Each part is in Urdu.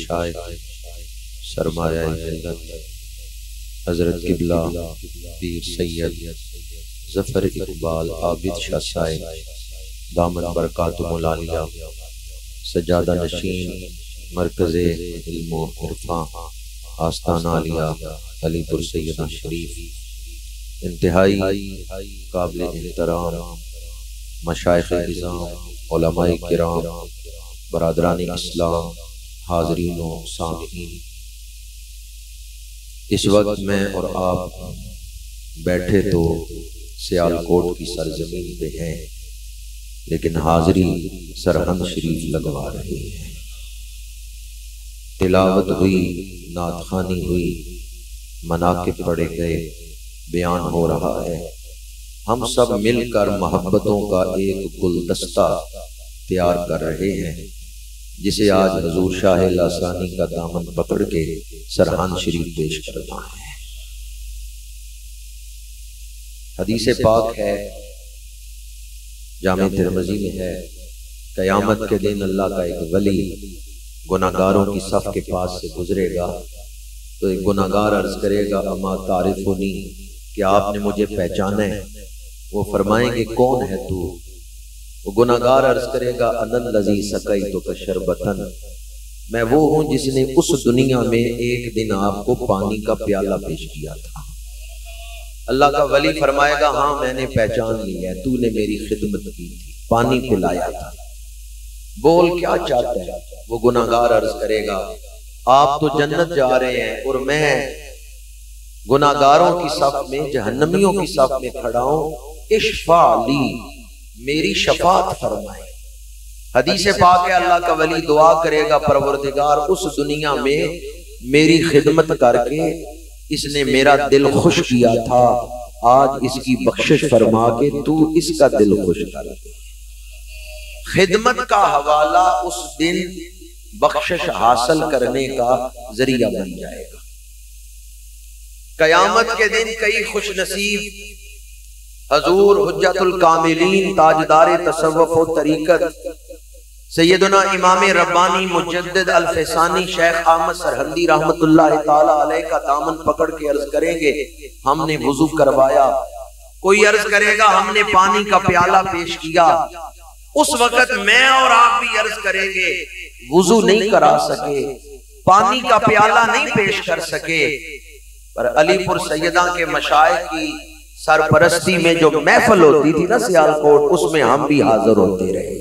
مشائخ سرمایہ ملت حضرت قبلہ پیر سید ظفر اقبال عابد شاہ صاحب دامن برکاتہ العالیہ سجادہ نشین مرکز علم و عرفاں آستانہ عالیہ علی پور سیدہ شریف، انتہائی قابل احترام مشائخ اعظام، علماء کرام، برادران اسلام، حاضرین و سامعین، اس وقت میں اور آپ بیٹھے تو سیالکوٹ کی سرزمین پہ ہیں، لیکن حاضری سرہند شریف لگوا رہے ہیں۔ تلاوت ہوئی، نعت خوانی ہوئی، مناقب پڑھے گئے، بیان ہو رہا ہے۔ ہم سب مل کر محبتوں کا ایک گلدستہ تیار کر رہے ہیں، جسے آج حضور شاہ لاسانی کا دامن پکڑ کے سرہند شریف پیش کرنا ہے۔ حدیث پاک ہے، جامع ترمذی میں ہے، قیامت کے دن اللہ کا ایک ولی گناہگاروں کی صف کے پاس سے گزرے گا تو ایک گناہگار عرض کرے گا اما تعرفنی، کہ آپ نے مجھے پہچانا ہے؟ وہ فرمائیں گے کون ہے تو؟ وہ گناہگار عرض کرے گا انا الذی سقیتک شربتن، میں وہ ہوں جس نے اس دنیا میں ایک دن آپ کو پانی کا پیالہ پیش کیا تھا۔ اللہ کا ولی فرمائے گا ہاں میں نے پہچان لیا ہے، تو نے میری خدمت کی تھی، پانی پلایا تھا، بول کیا چاہتا ہے؟ وہ گناہگار عرض کرے گا آپ تو جنت جا رہے ہیں اور میں گناہگاروں کی صف میں، جہنمیوں کی صف میں کھڑا ہوں، اشفع لی، میری شفاعت فرمائے۔ حدیث پاک ہے اللہ کا ولی دعا کرے گا پروردگار اس دنیا میں میری خدمت کر کے اس نے میرا دل خوش کیا تھا، آج اس کی بخشش فرما کے تو اس کا دل خوش کر دے۔ خدمت کا حوالہ اس دن بخشش حاصل کرنے کا ذریعہ بن جائے گا۔ قیامت کے دن کئی خوش نصیب حضور حجت الکاملین تاجدار تصوف و طریقت سیدنا امام ربانی مجدد الفسانی شیخ احمد سرہندی رحمت اللہ تعالی علیہ کا دامن پکڑ کے عرض کریں گے ہم نے وضو کروایا، کوئی عرض کرے گا ہم نے پانی کا پیالہ پیش کیا۔ اس وقت میں اور آپ بھی عرض کریں گے وضو نہیں کرا سکے، پانی کا پیالہ نہیں پیش کر سکے، پر علی پور سیدہ کے مشائخ کی سرپرستی میں جو محفل ہوتی تھی نا سیالکوٹ، اس میں ہم بھی حاضر ہوتے رہے۔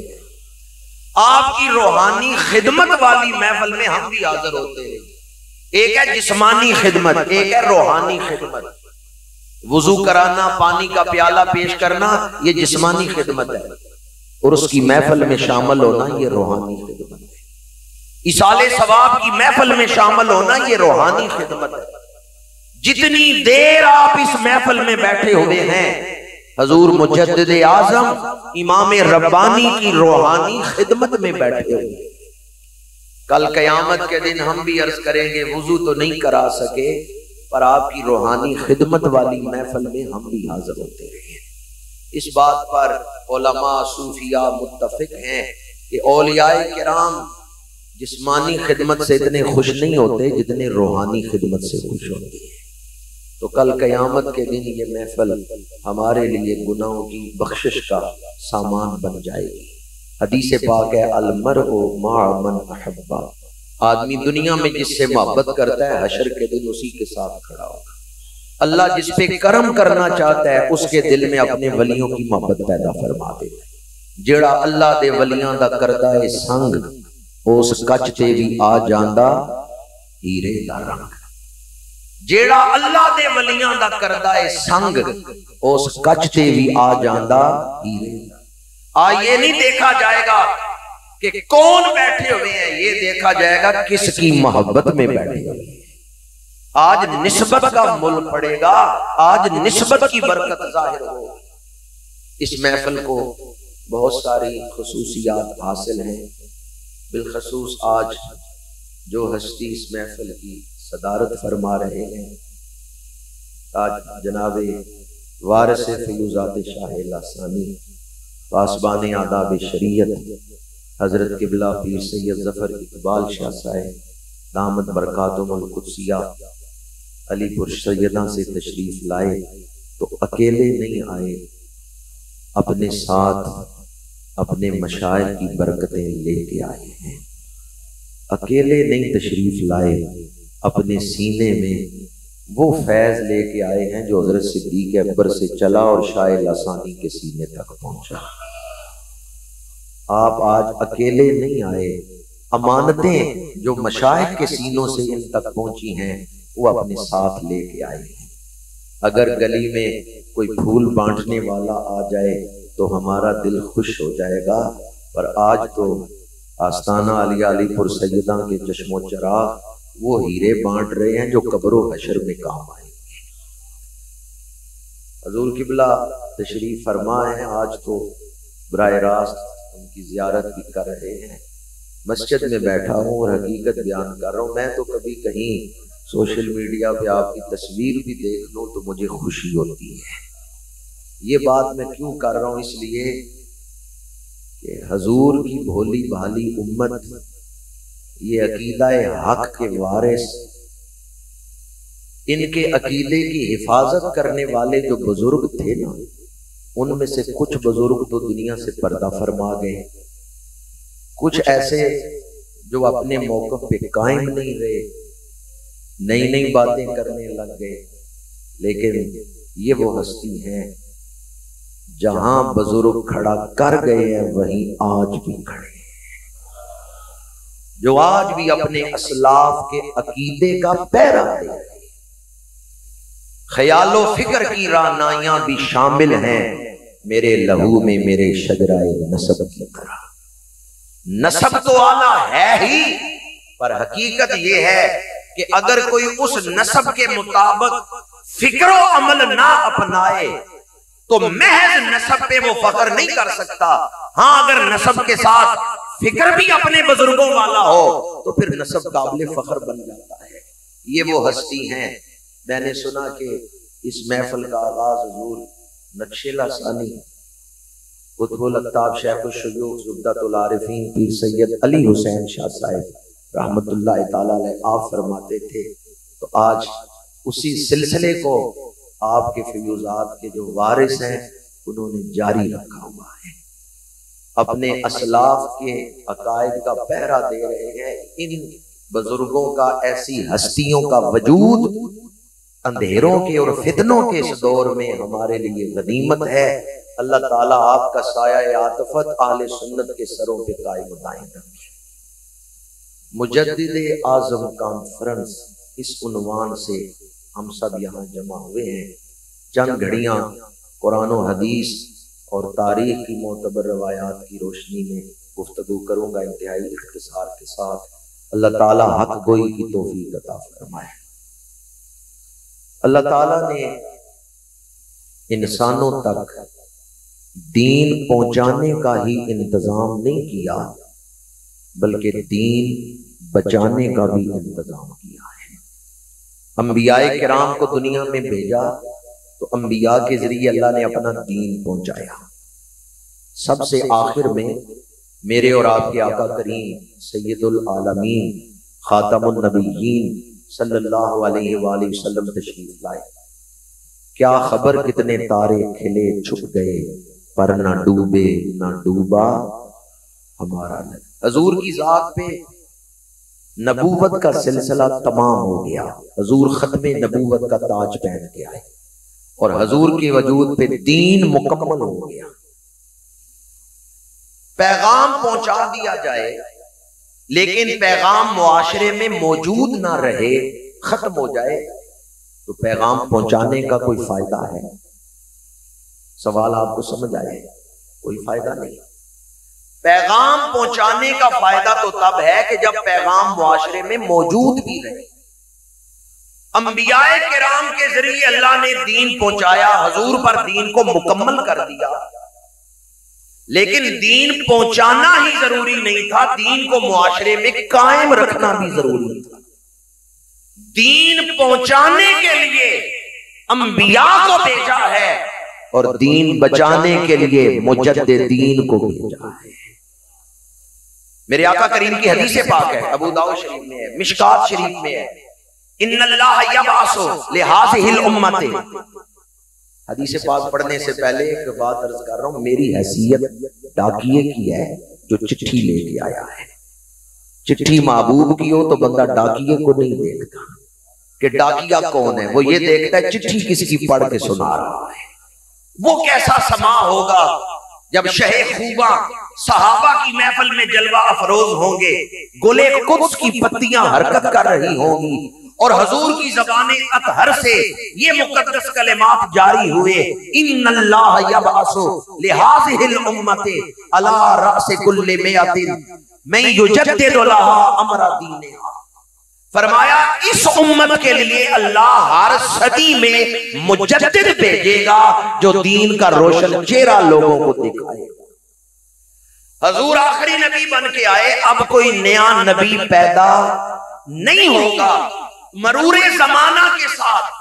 آپ کی روحانی خدمت والی محفل میں ہم بھی حاضر ہوتے رہے۔ ایک ہے جسمانی خدمت، ایک ہے روحانی خدمت۔ وضو کرانا، پانی کا پیالہ پیش کرنا یہ جسمانی خدمت ہے، اور اس کی محفل میں شامل ہونا یہ روحانی خدمت ہے۔ ایصال ثواب کی محفل میں شامل ہونا یہ روحانی خدمت ہے۔ جتنی دیر آپ اس محفل میں بیٹھے ہوئے ہیں حضور مجدد اعظم امام ربانی کی روحانی خدمت میں بیٹھے ہوئے۔ کل قیامت کے دن ہم بھی عرض کریں گے وضو تو نہیں کرا سکے، پر آپ کی روحانی خدمت والی محفل میں ہم بھی حاضر ہوتے رہے۔ اس بات پر علماء صوفیاء متفق ہیں کہ اولیاء کرام جسمانی خدمت سے اتنے خوش نہیں ہوتے جتنے روحانی خدمت سے خوش ہوتے ہیں۔ تو کل قیامت کے دن یہ محفل ہمارے لیے گناہوں کی بخشش کا سامان بن جائے گی۔ حدیث پاک ہے المرء مع من احب، آدمی دنیا میں جس سے محبت کرتا ہے حشر کے دن اسی کے ساتھ کھڑا ہوگا۔ اللہ جس پہ کرم کرنا چاہتا ہے اس کے دل میں اپنے ولیوں کی محبت پیدا فرما دیتا ہے۔ جیڑا اللہ دے ولیاں دا کردا ہے سنگ، اس کچ تے بھی آ جاندا ہیرے دا رنگ۔ جیڑا اللہ دے ولیاں دا کردا ہے سنگ، اس کچ تے بھی آ جاندا ہیرے دا۔ یہ نہیں دیکھا جائے گا کہ کون بیٹھے ہوئے ہیں، یہ دیکھا جائے گا کس کی محبت میں بیٹھے ہوئے ہیں۔ آج نسبت کا مل پڑے گا، آج نسبت کی برکت ظاہر ہو۔ اس محفل کو بہت ساری خصوصیات حاصل ہیں، بالخصوص آج جو ہستی اس محفل کی صدارت فرما رہے ہیں آج جناب وارث فیوزات شاہ لاسانی پاسبان آداب شریعت حضرت قبلہ پیر سید ظفر اقبال شاہ صاحب دامت برکاتہم القدسیہ علی پور سیدہ سے تشریف لائے تو اکیلے نہیں آئے، اپنے ساتھ اپنے مشائخ کی برکتیں لے کے آئے ہیں۔ اکیلے نہیں تشریف لائے، اپنے سینے میں وہ فیض لے کے آئے ہیں جو حضرت صدیق اکبر سے چلا اور شاہ لسانی کے سینے تک پہنچا۔ آپ آج اکیلے نہیں آئے، امانتیں جو مشائخ کے سینوں سے ان تک پہنچی ہیں وہ اپنے ساتھ لے کے آئے ہیں۔ اگر گلی میں کوئی پھول بانٹنے والا آ جائے تو ہمارا دل خوش ہو جائے گا، پر آج تو آستانہ علی پور سیدہ کے چشم و چراغ وہ ہیرے بانٹ رہے ہیں جو قبر و حشر میں کام آئیں گے۔ حضور قبلہ تشریف فرما ہے، آج تو براہ راست ان کی زیارت بھی کر رہے ہیں۔ مسجد میں بیٹھا ہوں اور حقیقت بیان کر رہا ہوں، میں تو کبھی کہیں سوشل میڈیا پہ آپ کی تصویر بھی دیکھ لوں تو مجھے خوشی ہوتی ہے۔ یہ بات میں کیوں کر رہا ہوں؟ اس لیے کہ حضور کی بھولی بھالی امت، یہ عقیدہ حق کے وارث، ان کے عقیدے کی حفاظت کرنے والے جو بزرگ تھے نا، ان میں سے کچھ بزرگ تو دنیا سے پردہ فرما گئے، کچھ ایسے جو اپنے موقف پہ قائم نہیں رہے، نئی نئی باتیں کرنے لگ گئے۔ لیکن یہ وہ ہستی ہیں جہاں بزرگ کھڑا کر گئے ہیں وہیں آج بھی کھڑے ہیں، جو آج بھی اپنے اسلاف کے عقیدے کا پیرا دے رہے ہیں۔ خیال و فکر کی رعنائیاں بھی شامل ہیں میرے لہو میں، میرے شجرہ نسب کی طرح۔ نسب تو اعلیٰ ہے ہی، پر حقیقت یہ ہے کہ اگر کوئی اس نسب کے مطابق فکر و عمل نہ اپنائے تو محض نسب پہ وہ فخر نہیں کر سکتا۔ ہاں اگر نسب کے ساتھ فکر بھی اپنے بزرگوں والا ہو تو پھر نسب قابل فخر بن جاتا ہے۔ یہ وہ ہستی ہیں۔ میں نے سنا کہ اس محفل کا آغاز حضور نقش لسانی قطب الاقطاب شیخ الشیوخ زبدۃ العارفین پیر سید علی حسین شاہ صاحب رحمت اللہ تعالی علیہ آپ فرماتے تھے، تو آج اسی سلسلے کو آپ کے فیوزات کے جو وارث ہیں انہوں نے جاری رکھا ہوا ہے، اپنے اسلاف کے عقائد کا پہرا دے رہے ہیں۔ ان بزرگوں کا، ایسی ہستیوں کا وجود اندھیروں کے اور فتنوں کے اس دور میں ہمارے لیے غنیمت ہے۔ اللہ تعالیٰ آپ کا سایہ عاطفت اہل سنت کے سروں پہ قائم دائم رکھے۔ مجدد اعظم کانفرنس، اس عنوان سے ہم سب یہاں جمع ہوئے ہیں۔ چند گھڑیاں قرآن و حدیث اور تاریخ کی معتبر روایات کی روشنی میں گفتگو کروں گا انتہائی اختصار کے ساتھ۔ اللہ تعالیٰ حق گوئی کی توفیق عطا فرمائے۔ اللہ تعالیٰ نے انسانوں تک دین پہنچانے کا ہی انتظام نہیں کیا، بلکہ دین بچانے کا بھی انتظام کیا ہے۔ انبیاء کرام کو دنیا میں بھیجا تو انبیاء کے ذریعے اللہ نے اپنا دین پہنچایا۔ سب سے آخر میں میرے اور آپ کے آقا کریم سید العالمین خاتم النبیین صلی اللہ علیہ وآلہ وسلم تشریف لائے۔ کیا خبر کتنے تارے کھلے چھپ گئے، پر نہ ڈوبے نہ ڈوبا ہمارا نبی۔ حضور کی ذات پہ نبوت کا سلسلہ تمام ہو گیا۔ حضور ختم نبوت کا تاج پہن کے آئے اور حضور کے وجود پہ دین مکمل ہو گیا۔ پیغام پہنچا دیا جائے لیکن پیغام معاشرے میں موجود نہ رہے، ختم ہو جائے تو پیغام پہنچانے کا کوئی فائدہ ہے؟ سوال آپ کو سمجھ آئے؟ کوئی فائدہ نہیں۔ پیغام پہنچانے کا فائدہ تو تب ہے کہ جب پیغام معاشرے میں موجود بھی رہے۔ انبیاء کرام کے ذریعے اللہ نے دین پہنچایا، حضور پر دین کو مکمل کر دیا، لیکن دین پہنچانا ہی ضروری نہیں تھا، دین کو معاشرے میں قائم رکھنا بھی ضروری تھا۔ دین پہنچانے کے لیے انبیاء کو بھیجا ہے اور دین بچانے کے لیے مجددین کو بھیجا ہے۔ میرے آقا کریم کی حدیث پاک ہے، ابو داؤد شریف میں ہے، مشکات شریف میں ہے، ان اللہ یبعث لہذه الامت۔ حدیث پاک پڑھنے سے پہلے ایک بات عرض کر رہا ہوں، میری حیثیت ڈاکیے کی ہے جو چٹھی لے کے آیا ہے۔ چٹھی محبوب کی ہو تو بندہ ڈاکیے کو نہیں دیکھتا کہ ڈاکیا کون ہے، وہ یہ دیکھتا ہے چٹھی کس کی پڑھ کے سنا رہا ہے۔ وہ کیسا سما ہوگا جب شہ خوباں صحابہ کی محفل میں جلوہ افروز ہوں گے، گلے قدس کی پتیاں حرکت کر رہی ہوں گی اور حضور کی زبان اطہر سے یہ مقدس کلمات جاری ہوئے، ان اللہ یبعث لہذه الامت علی رأس کل مئۃ من یجدد لها امر دینہا۔ فرمایا اس امت کے لیے اللہ ہر صدی میں مجدد بھیجے گا جو دین کا روشن چہرہ لوگوں کو دکھائے گا۔ حضور آخری نبی بن کے آئے، اب کوئی نیا نبی پیدا نہیں ہوگا۔ مرور زمانہ کے ساتھ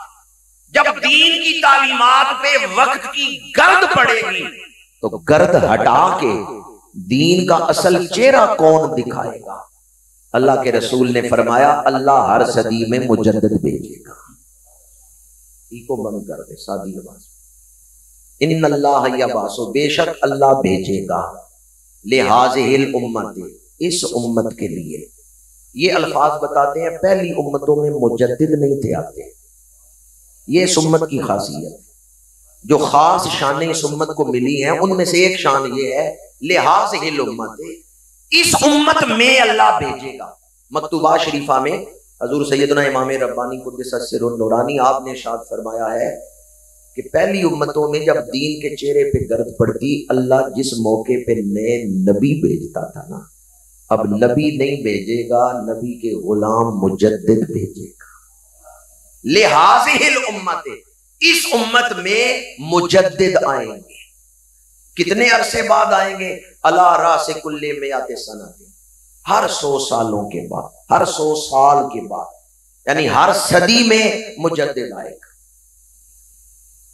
جب دین کی تعلیمات پہ وقت کی گرد پڑے گی تو گرد ہٹا کے دین کا اصل چہرہ کون دکھائے گا؟ اللہ کے رسول نے فرمایا اللہ ہر صدی میں مجدد بھیجے گا۔ کو بند کر دے سادی آواز، ان اللہ یبعث، بے شک اللہ بھیجے گا، لہذه الامت، اس امت کے لیے۔ یہ الفاظ بتاتے ہیں پہلی امتوں میں مجدد نہیں تھے آتے، یہ اس امت کی خاصیت، جو خاص شانیں اس امت کو ملی ہیں ان میں سے ایک شان یہ ہے لہذه الامت، اس امت میں اللہ بھیجے گا۔ مکتوبات شریفہ میں حضور سیدنا امام ربانی قدس سر نورانی آپ نے ارشاد فرمایا ہے کہ پہلی امتوں میں جب دین کے چہرے پہ گرد پڑتی، اللہ جس موقع پہ نئے نبی بھیجتا تھا نا، اب نبی نہیں بھیجے گا، نبی کے غلام مجدد بھیجے گا۔ لہذه الامت، اس امت میں مجدد آئیں گے۔ کتنے عرصے بعد آئیں گے؟ علی رأس کل مئۃ سنہ، ہر 100 سالوں کے بعد، ہر 100 سال کے بعد، یعنی ہر صدی میں مجدد آئے گا۔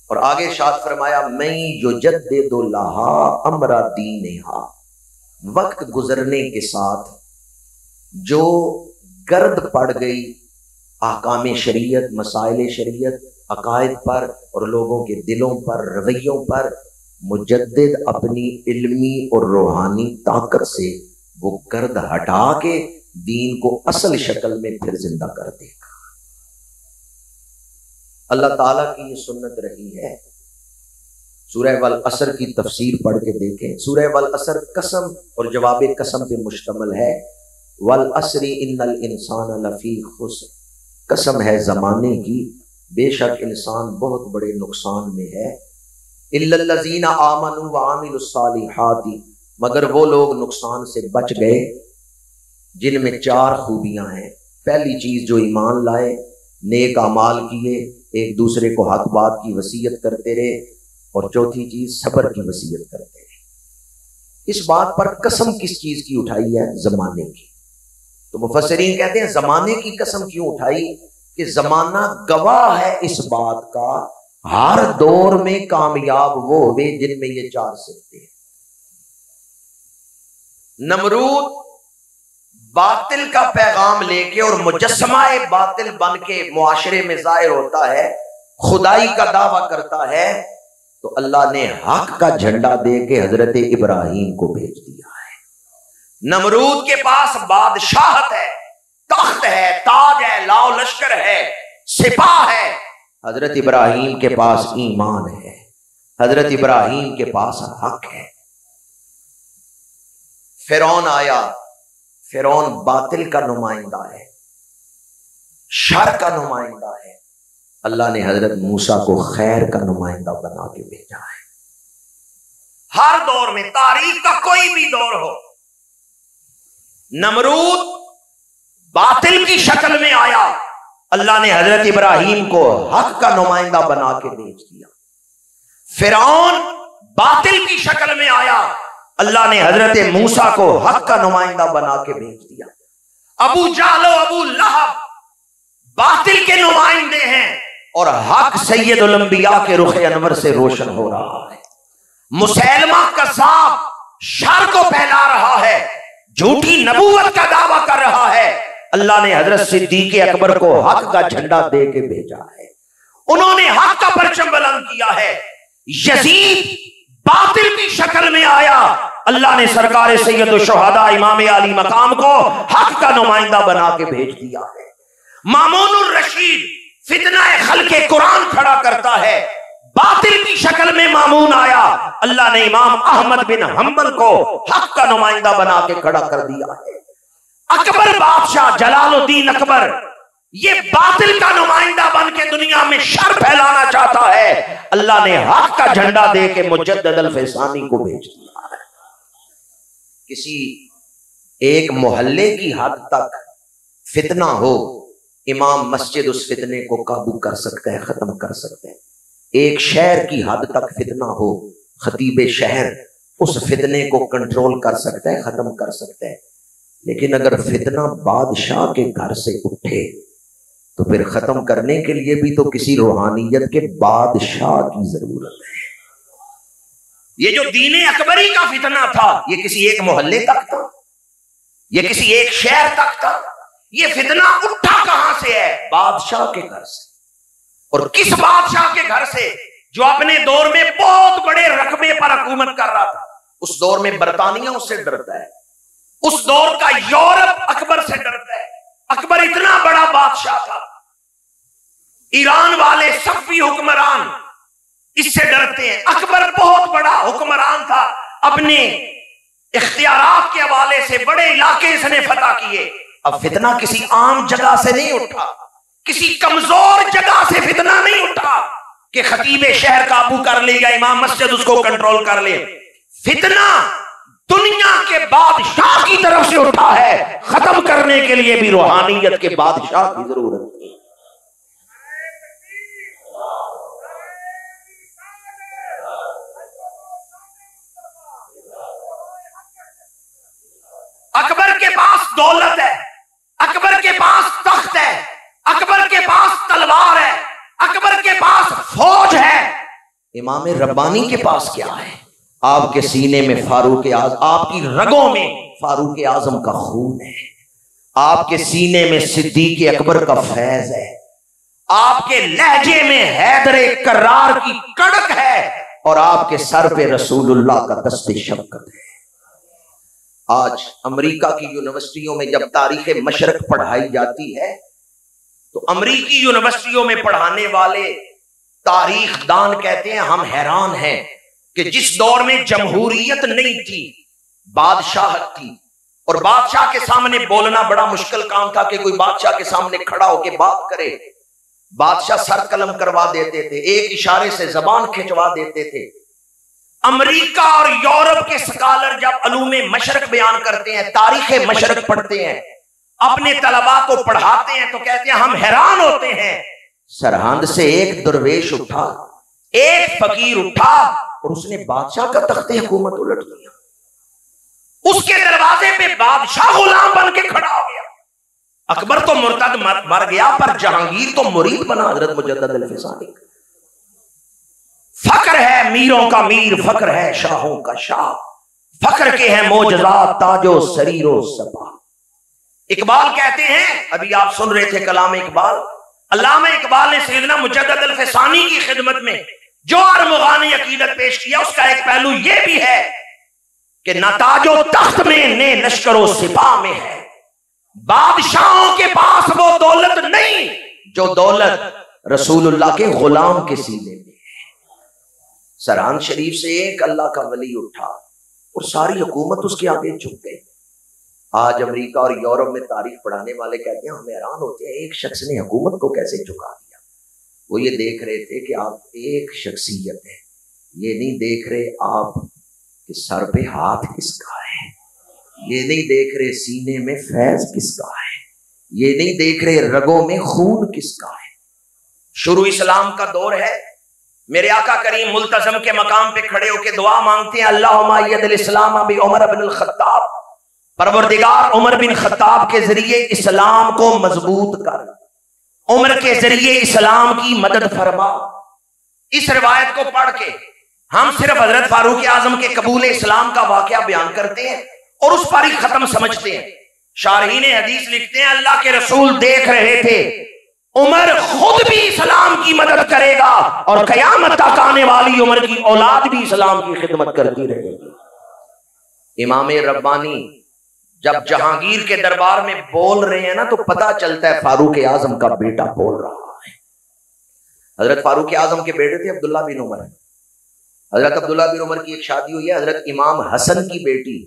اور آگے ارشاد فرمایا من یجدد لها امر دینہا، وقت گزرنے کے ساتھ جو گرد پڑ گئی احکام شریعت، مسائل شریعت، عقائد پر اور لوگوں کے دلوں پر، رویوں پر، مجدد اپنی علمی اور روحانی طاقت سے وہ گرد ہٹا کے دین کو اصل شکل میں پھر زندہ کر دے گا۔ اللہ تعالیٰ کی یہ سنت رہی ہے۔ سورہ والعصر کی تفسیر پڑھ کے دیکھیں، سورہ والعصر قسم اور جواب قسم پہ مشتمل ہے۔ والعصر ان الانسان لفی خسر، قسم ہے زمانے کی، بے شک انسان بہت بڑے نقصان میں ہے۔ الا الذین آمنوا وعملوا الصالحات، مگر وہ لوگ نقصان سے بچ گئے جن میں 4 خوبیاں ہیں۔ پہلی چیز جو ایمان لائے، نیک اعمال کیے، ایک دوسرے کو حق بات کی وصیت کرتے رہے، اور چوتھی چیز صبر کی وصیت کرتے رہے۔ اس بات پر قسم کس چیز کی اٹھائی ہے؟ زمانے کی۔ تو مفسرین کہتے ہیں زمانے کی قسم کیوں اٹھائی؟ کہ زمانہ گواہ ہے اس بات کا، ہر دور میں کامیاب وہ ہوئے جن میں یہ 4 صفتیں ہیں۔ نمرود باطل کا پیغام لے کے اور مجسمہ باطل بن کے معاشرے میں ظاہر ہوتا ہے، خدائی کا دعویٰ کرتا ہے، تو اللہ نے حق کا جھنڈا دے کے حضرت ابراہیم کو بھیج دیا ہے۔ نمرود کے پاس بادشاہت ہے، تخت ہے، تاج ہے، لاؤ لشکر ہے، سپاہ ہے۔ حضرت ابراہیم کے پاس ایمان ہے، حضرت ابراہیم کے پاس حق ہے۔ فرعون آیا، فرعون باطل کا نمائندہ ہے، شر کا نمائندہ ہے، اللہ نے حضرت موسیٰ کو خیر کا نمائندہ بنا کے بھیجا ہے۔ ہر دور میں، تاریخ کا کوئی بھی دور ہو، نمرود باطل کی شکل میں آیا، اللہ نے حضرت ابراہیم کو حق کا نمائندہ بنا کے بھیج دیا۔ فرعون باطل کی شکل میں آیا، اللہ نے حضرت موسیٰ کو حق کا نمائندہ بنا کے بھیج دیا۔ ابو جہل و ابو لہب باطل کے نمائندے ہیں اور حق سید الانبیاء کے رخ انور سے روشن ہو رہا ہے۔ مسیلمہ کذاب شر کو پھیلا رہا ہے، جھوٹی نبوت کا دعویٰ کر رہا ہے، اللہ نے حضرت صدیق اکبر کو حق کا جھنڈا دے کے بھیجا ہے، انہوں نے حق کا پرچم بلند کیا ہے۔ یزید باطل کی شکل میں آیا، اللہ نے سرکار سید الشہداء امام علی مقام کو حق کا نمائندہ بنا کے بھیج دیا ہے۔ مامون الرشید فتنہ خلق قرآن کھڑا کرتا ہے، باطل کی شکل میں مامون آیا، اللہ نے امام احمد بن حنبل کو حق کا نمائندہ بنا کے کھڑا کر دیا ہے۔ اکبر بادشاہ جلال الدین اکبر یہ باطل کا نمائندہ بن کے دنیا میں شر پھیلانا چاہتا ہے، اللہ نے حق کا جھنڈا دے کے مجدد الفسانی کو بھیج دیا ہے۔ کسی ایک محلے کی حد تک فتنہ ہو، امام مسجد اس فتنے کو قابو کر سکتا ہے، ختم کر سکتا ہے۔ ایک شہر کی حد تک فتنہ ہو، خطیب شہر اس فتنے کو کنٹرول کر سکتا ہے، ختم کر سکتا ہے۔ لیکن اگر فتنہ بادشاہ کے گھر سے اٹھے تو پھر ختم کرنے کے لیے بھی تو کسی روحانیت کے بادشاہ کی ضرورت ہے۔ یہ جو دین اکبری کا فتنہ تھا، یہ کسی ایک محلے تک تھا، یہ کسی ایک شہر تک تھا۔ یہ فتنہ اٹھا کہاں سے ہے؟ بادشاہ کے گھر سے۔ اور کس بادشاہ کے گھر سے؟ جو اپنے دور میں بہت بڑے رقبے پر حکومت کر رہا تھا۔ اس دور میں برطانیہ اس سے ڈرتا ہے، اس دور کا یورپ اکبر سے ڈرتا ہے۔ اکبر اتنا بڑا بادشاہ تھا، ایران والے صفوی حکمران اس سے ڈرتے ہیں۔ اکبر بہت بڑا حکمران تھا، اپنے اختیارات کے حوالے سے بڑے علاقے اس نے فتح کیے۔ اب فتنہ کسی عام جگہ سے نہیں اٹھا، کسی کمزور جگہ سے فتنہ نہیں اٹھا کہ خطیب شہر قابو کر لے یا امام مسجد اس کو کنٹرول کر لے۔ فتنہ دنیا کے بادشاہ کی طرف سے اٹھا ہے، ختم کرنے کے لیے بھی روحانیت کے بادشاہ کی ضرورت ہے۔ اکبر کے پاس دولت ہے، اکبر کے پاس تخت ہے، اکبر کے پاس تلوار ہے، اکبر کے پاس فوج ہے۔ امام ربانی کے پاس کیا ہے؟ آپ کے سینے میں فاروق اعظم، آپ کی رگوں میں فاروق اعظم کا خون ہے، آپ کے سینے میں صدیق اکبر کا فیض ہے، آپ کے لہجے میں حیدر کرار کی کڑک ہے، اور آپ کے سر پہ رسول اللہ کا دست شفقت ہے۔ آج امریکہ کی یونیورسٹیوں میں جب تاریخ مشرق پڑھائی جاتی ہے تو امریکی یونیورسٹیوں میں پڑھانے والے تاریخ دان کہتے ہیں ہم حیران ہیں کہ جس دور میں جمہوریت نہیں تھی، بادشاہت تھی، اور بادشاہ کے سامنے بولنا بڑا مشکل کام تھا کہ کوئی بادشاہ کے سامنے کھڑا ہو کے بات کرے۔ بادشاہ سر قلم کروا دیتے تھے، ایک اشارے سے زبان کھنچوا دیتے تھے۔ امریکہ اور یورپ کے سکالر جب علوم مشرق بیان کرتے ہیں، تاریخ مشرق پڑھتے ہیں، اپنے طلباء کو پڑھاتے ہیں تو کہتے ہیں ہم حیران ہوتے ہیں، سرہند سے ایک درویش اٹھا، ایک فقیر اٹھا اور اس نے بادشاہ کا تخت حکومت الٹ دیا۔ اس کے دروازے پہ بادشاہ غلام بن کے کھڑا ہو گیا۔ اکبر تو مرتد مر گیا، پر جہانگیر تو مرید بنا حضرت مجدد الفسانی۔ فخر ہے میروں کا میر، فخر ہے شاہوں کا شاہ، فخر کے ہیں معجزات تاج و سریر و سپاہ۔ اقبال کہتے ہیں، ابھی آپ سن رہے تھے کلام اقبال، علامہ اقبال نے سیدنا مجدد الفسانی کی خدمت میں جو ارمغانی عقیدت پیش کیا، اس کا ایک پہلو یہ بھی ہے کہ نہ تاج و تخت میں نہ لشکر و سپاہ میں ہے، بادشاہوں کے پاس وہ دولت نہیں جو دولت رسول اللہ کے غلام کے سینے میں ہے۔ سرہند شریف سے ایک اللہ کا ولی اٹھا اور ساری حکومت اس کے آگے جھک گئی۔ آج امریکہ اور یورپ میں تاریخ پڑھانے والے کہتے ہیں ہم حیران ہوتے ہیں ایک شخص نے حکومت کو کیسے جھکا دیا۔ وہ یہ دیکھ رہے تھے کہ آپ ایک شخصیت ہے، یہ نہیں دیکھ رہے آپ کہ سر پہ ہاتھ کس کا ہے، یہ نہیں دیکھ رہے سینے میں فیض کس کا ہے، یہ نہیں دیکھ رہے رگوں میں خون کس کا ہے۔ شروع اسلام کا دور ہے، میرے آقا کریم ملتزم کے مقام پہ کھڑے ہو کے دعا مانگتے ہیں اللہم ایّد الاسلام بعمر بن الخطاب، پروردگار عمر بن خطاب کے ذریعے اسلام کو مضبوط کر، عمر کے ذریعے اسلام کی مدد فرما۔ اس روایت کو پڑھ کے ہم صرف حضرت فاروق اعظم کے قبول اسلام کا واقعہ بیان کرتے ہیں، اور اس پر ہی ختم سمجھتے ہیں. شارحین حدیث لکھتے ہیں اللہ کے رسول دیکھ رہے تھے عمر خود بھی اسلام کی مدد کرے گا اور قیامت تک آنے والی عمر کی اولاد بھی اسلام کی خدمت کرتی رہے گی. امام ربانی جب جہانگیر کے دربار میں بول رہے ہیں نا تو پتا چلتا ہے فاروق اعظم کا بیٹا بول رہا ہے. حضرت فاروق اعظم کے بیٹے تھے عبداللہ بن عمر. حضرت عبداللہ بن عمر کی ایک شادی ہوئی ہے حضرت امام حسن کی بیٹی,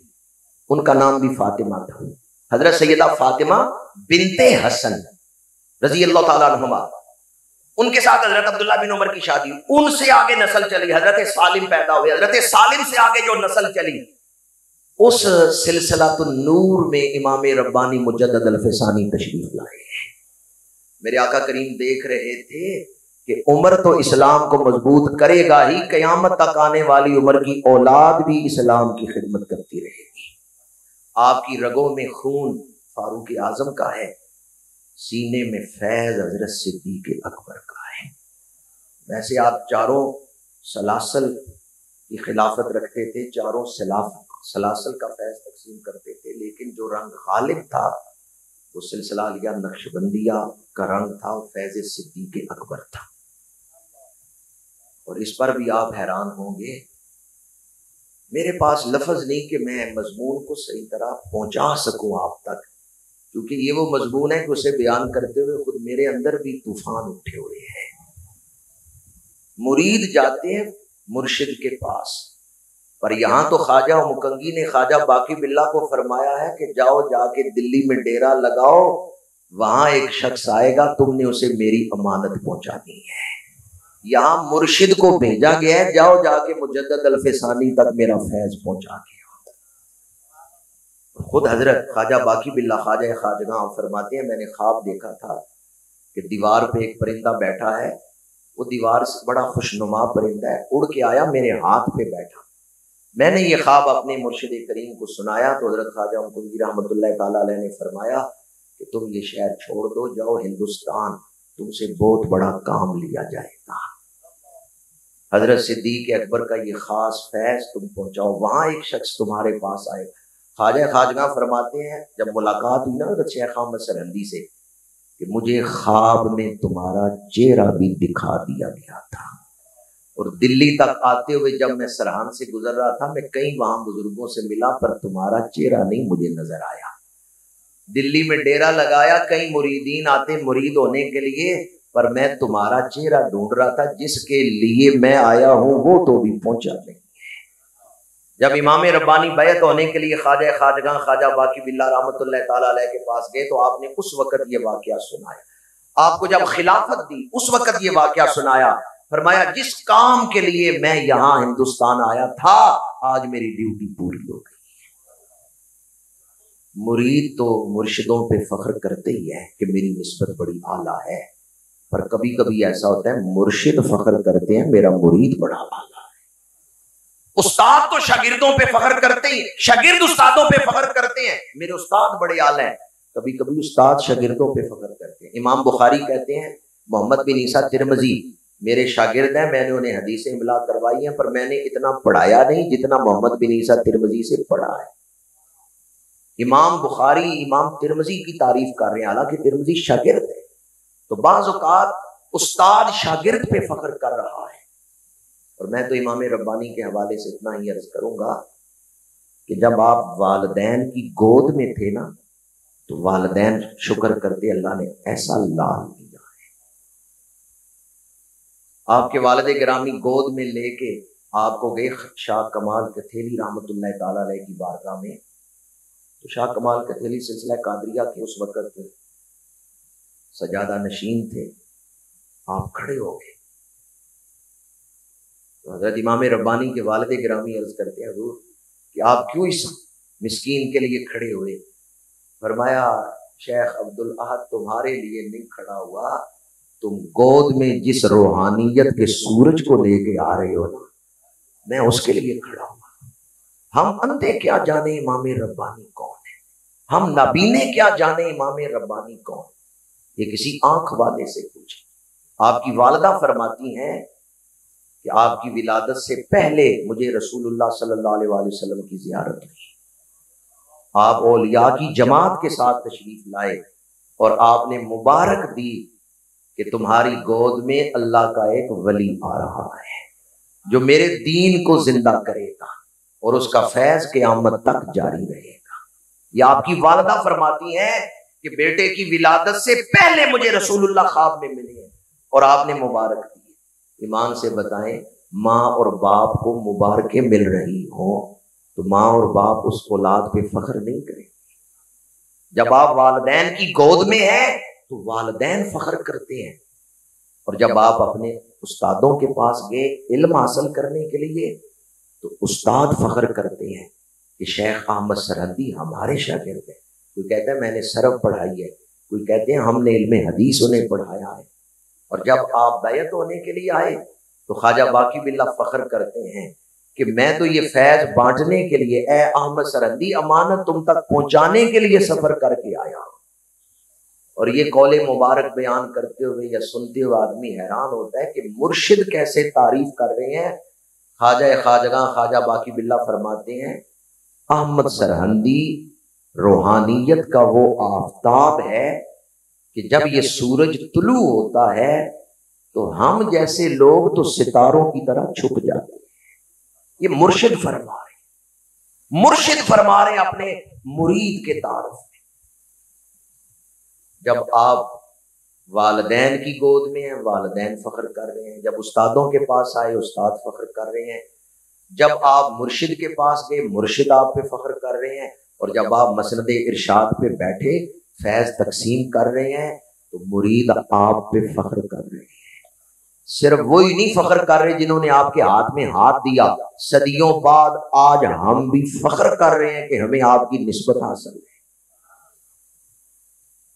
ان کا نام بھی فاطمہ تھا. حضرت سیدہ فاطمہ بنت حسن رضی اللہ تعالیٰ عنہما, ان کے ساتھ حضرت عبداللہ بن عمر کی شادی ہوئی. ان سے آگے نسل چلی, حضرت سالم پیدا ہوئے. حضرت سالم سے آگے جو نسل چلی اس سلسلۃ النور میں امام ربانی مجدد الفسانی تشریف لائے. میرے آقا کریم دیکھ رہے تھے کہ عمر تو اسلام کو مضبوط کرے گا ہی, قیامت تک آنے والی عمر کی اولاد بھی اسلام کی خدمت کرتی رہے گی. آپ کی رگوں میں خون فاروق اعظم کا ہے, سینے میں فیض حضرت صدیق اکبر کا ہے. ویسے آپ چاروں سلاسل کی خلافت رکھتے تھے, چاروں سلاسل کا فیض تقسیم کرتے تھے, لیکن جو رنگ غالب تھا وہ سلسلہ علیہ نقشبندیہ کا رنگ تھا, وہ فیض صدیق اکبر تھا. اور اس پر بھی آپ حیران ہوں گے, میرے پاس لفظ نہیں کہ میں مضمون کو صحیح طرح پہنچا سکوں آپ تک, کیونکہ یہ وہ مضمون ہے کہ اسے بیان کرتے ہوئے خود میرے اندر بھی طوفان اٹھے ہوئے ہیں. مرید جاتے ہیں مرشد کے پاس, پر یہاں تو خواجہ مکنگی نے خواجہ باقی باللہ کو فرمایا ہے کہ جاؤ جا کے دلی میں ڈیرا لگاؤ, وہاں ایک شخص آئے گا, تم نے اسے میری امانت پہنچانی ہے. یہاں مرشد کو بھیجا گیا ہے, جاؤ جا کے مجدد الفسانی تک میرا فیض پہنچا کے. خود حضرت خواجہ باقی باللہ خواجہ خواجگاں فرماتے ہیں میں نے خواب دیکھا تھا کہ دیوار پہ ایک پرندہ بیٹھا ہے, وہ دیوار سے بڑا خوشنما پرندہ ہے, اڑ کے آیا میرے ہاتھ پہ بیٹھا. میں نے یہ خواب اپنے مرشد کریم کو سنایا تو حضرت خواجہ مکنگی رحمۃ اللہ تعالیٰ علیہ نے فرمایا کہ تم یہ شہر چھوڑ دو, جاؤ ہندوستان, تم سے بہت بڑا کام لیا جائے گا. حضرت صدیق اکبر کا یہ خاص فیض تم پہنچاؤ, وہاں ایک شخص تمہارے پاس آئے. خواجہ خواجگاں فرماتے ہیں جب ملاقات ہوئی نا حضرت شیخ احمد سرہندی سے کہ مجھے خواب میں تمہارا چہرہ بھی دکھا دیا گیا تھا, اور دلی تک آتے ہوئے جب میں سرہان سے گزر رہا تھا میں کئی وہاں بزرگوں سے ملا, پر تمہارا چہرہ نہیں مجھے نظر آیا. دلی میں ڈیرا لگایا, کئی مریدین آتے مرید ہونے کے لیے, پر میں تمہارا چہرہ ڈھونڈ رہا تھا, جس کے لیے میں آیا ہوں وہ تو بھی پہنچا نہیں. جب امام ربانی بیعت ہونے کے لیے خواجہ خواجگاں خواجہ باقی باللہ رحمۃ اللہ تعالیٰ علیہ کے پاس گئے تو آپ نے اس وقت یہ واقعہ سنایا. آپ کو جب خلافت دی اس وقت یہ واقعہ سنایا, فرمایا جس کام کے لیے میں یہاں ہندوستان آیا تھا آج میری ڈیوٹی پوری ہو گئی. مرید تو مرشدوں پہ فخر کرتے ہی ہے کہ میری نسبت بڑی اعلیٰ ہے, پر کبھی کبھی ایسا ہوتا ہے مرشد فخر کرتے ہیں میرا مرید بڑا اعلیٰ. استاد تو شاگردوں پہ فخر کرتے ہی, شاگرد استادوں پہ فخر کرتے ہیں میرے استاد بڑے اعلیٰ ہیں. کبھی کبھی استاد شاگردوں پہ فخر کرتے ہیں. امام بخاری کہتے ہیں محمد بن عیسیٰ ترمذی میرے شاگرد ہیں, میں نے انہیں حدیثیں املا کروائی ہیں, پر میں نے اتنا پڑھایا نہیں جتنا محمد بن عیسیٰ ترمذی سے پڑھا ہے. امام بخاری امام ترمذی کی تعریف کر رہے ہیں, حالانکہ ترمذی شاگرد ہے. تو بعض اوقات استاد شاگرد پہ فخر کر رہا ہے. اور میں تو امام ربانی کے حوالے سے اتنا ہی عرض کروں گا کہ جب آپ والدین کی گود میں تھے نا تو والدین شکر کرتے اللہ نے ایسا لال دیا ہے. آپ کے والد گرامی گود میں لے کے آپ کو گئے شاہ کمال کتھیلی رحمۃ اللہ تعالیٰ علیہ کی بارگاہ میں, تو شاہ کمال کتھیلی سلسلہ قادریہ کے اس وقت سجادہ نشین تھے. آپ کھڑے ہو گئے, حضرت امام ربانی کے والد گرامی عرض کرتے ہیں حضور کہ آپ کیوں اس مسکین کے لیے کھڑے ہوئے؟ فرمایا شیخ عبد الاحد تمہارے لیے نہیں کھڑا ہوا, تم گود میں جس روحانیت کے سورج کو لے کے آ رہے ہو نا میں اس کے لیے کھڑا ہوا. ہم اندھے کیا جانے امام ربانی کون ہے, ہم نابینے کیا جانے امام ربانی کون, یہ کسی آنکھ والے سے پوچھیں. آپ کی والدہ فرماتی ہیں کہ آپ کی ولادت سے پہلے مجھے رسول اللہ صلی اللہ علیہ وسلم کی زیارت ہوئی. آپ اولیاء کی جماعت کے ساتھ تشریف لائے اور آپ نے مبارک دی کہ تمہاری گود میں اللہ کا ایک ولی آ رہا ہے جو میرے دین کو زندہ کرے گا اور اس کا فیض قیامت تک جاری رہے گا۔ یہ آپ کی والدہ فرماتی ہیں کہ بیٹے کی ولادت سے پہلے مجھے رسول اللہ خواب میں ملے ہیں اور آپ نے مبارک دی۔ ایمان سے بتائیں، ماں اور باپ کو مبارکیں مل رہی ہوں تو ماں اور باپ اس اولاد پہ فخر نہیں کریں گے؟ جب آپ والدین کی گود میں ہیں تو والدین فخر کرتے ہیں، اور جب آپ اپنے استادوں کے پاس گئے علم حاصل کرنے کے لیے تو استاد فخر کرتے ہیں کہ شیخ احمد سرحدی ہمارے شاگرد ہیں۔ کوئی کہتا ہے میں نے سرف پڑھائی ہے، کوئی کہتے ہیں ہم نے علم حدیث انہیں پڑھایا ہے۔ اور جب آپ بیعت ہونے کے لیے آئے تو خواجہ باقی باللہ فخر کرتے ہیں کہ میں تو یہ فیض بانٹنے کے لیے، اے احمد سرحدی امانت تم تک پہنچانے کے لیے سفر کر کے آیا ہوں۔ اور یہ قول مبارک بیان کرتے ہوئے یا سنتے ہوئے آدمی حیران ہوتا ہے کہ مرشد کیسے تعریف کر رہے ہیں۔ خواجہ خواجگاں خواجہ باقی باللہ فرماتے ہیں احمد سرہندی روحانیت کا وہ آفتاب ہے کہ جب یہ سورج طلوع ہوتا ہے تو ہم جیسے لوگ تو ستاروں کی طرح چھپ جاتے ہیں۔ یہ مرشد فرما رہے، مرشد فرما رہے اپنے مرید کے تعارف میں۔ جب آپ والدین کی گود میں ہیں والدین فخر کر رہے ہیں، جب استادوں کے پاس آئے استاد فخر کر رہے ہیں، جب آپ مرشد کے پاس گئے مرشد آپ پہ فخر کر رہے ہیں، اور جب آپ مسند ارشاد پہ بیٹھے فیض تقسیم کر رہے ہیں تو مرید آپ پہ فخر کر رہے ہیں۔ صرف وہی نہیں فخر کر رہے جنہوں نے آپ کے ہاتھ میں ہاتھ دیا، صدیوں بعد آج ہم بھی فخر کر رہے ہیں کہ ہمیں آپ کی نسبت حاصل ہے۔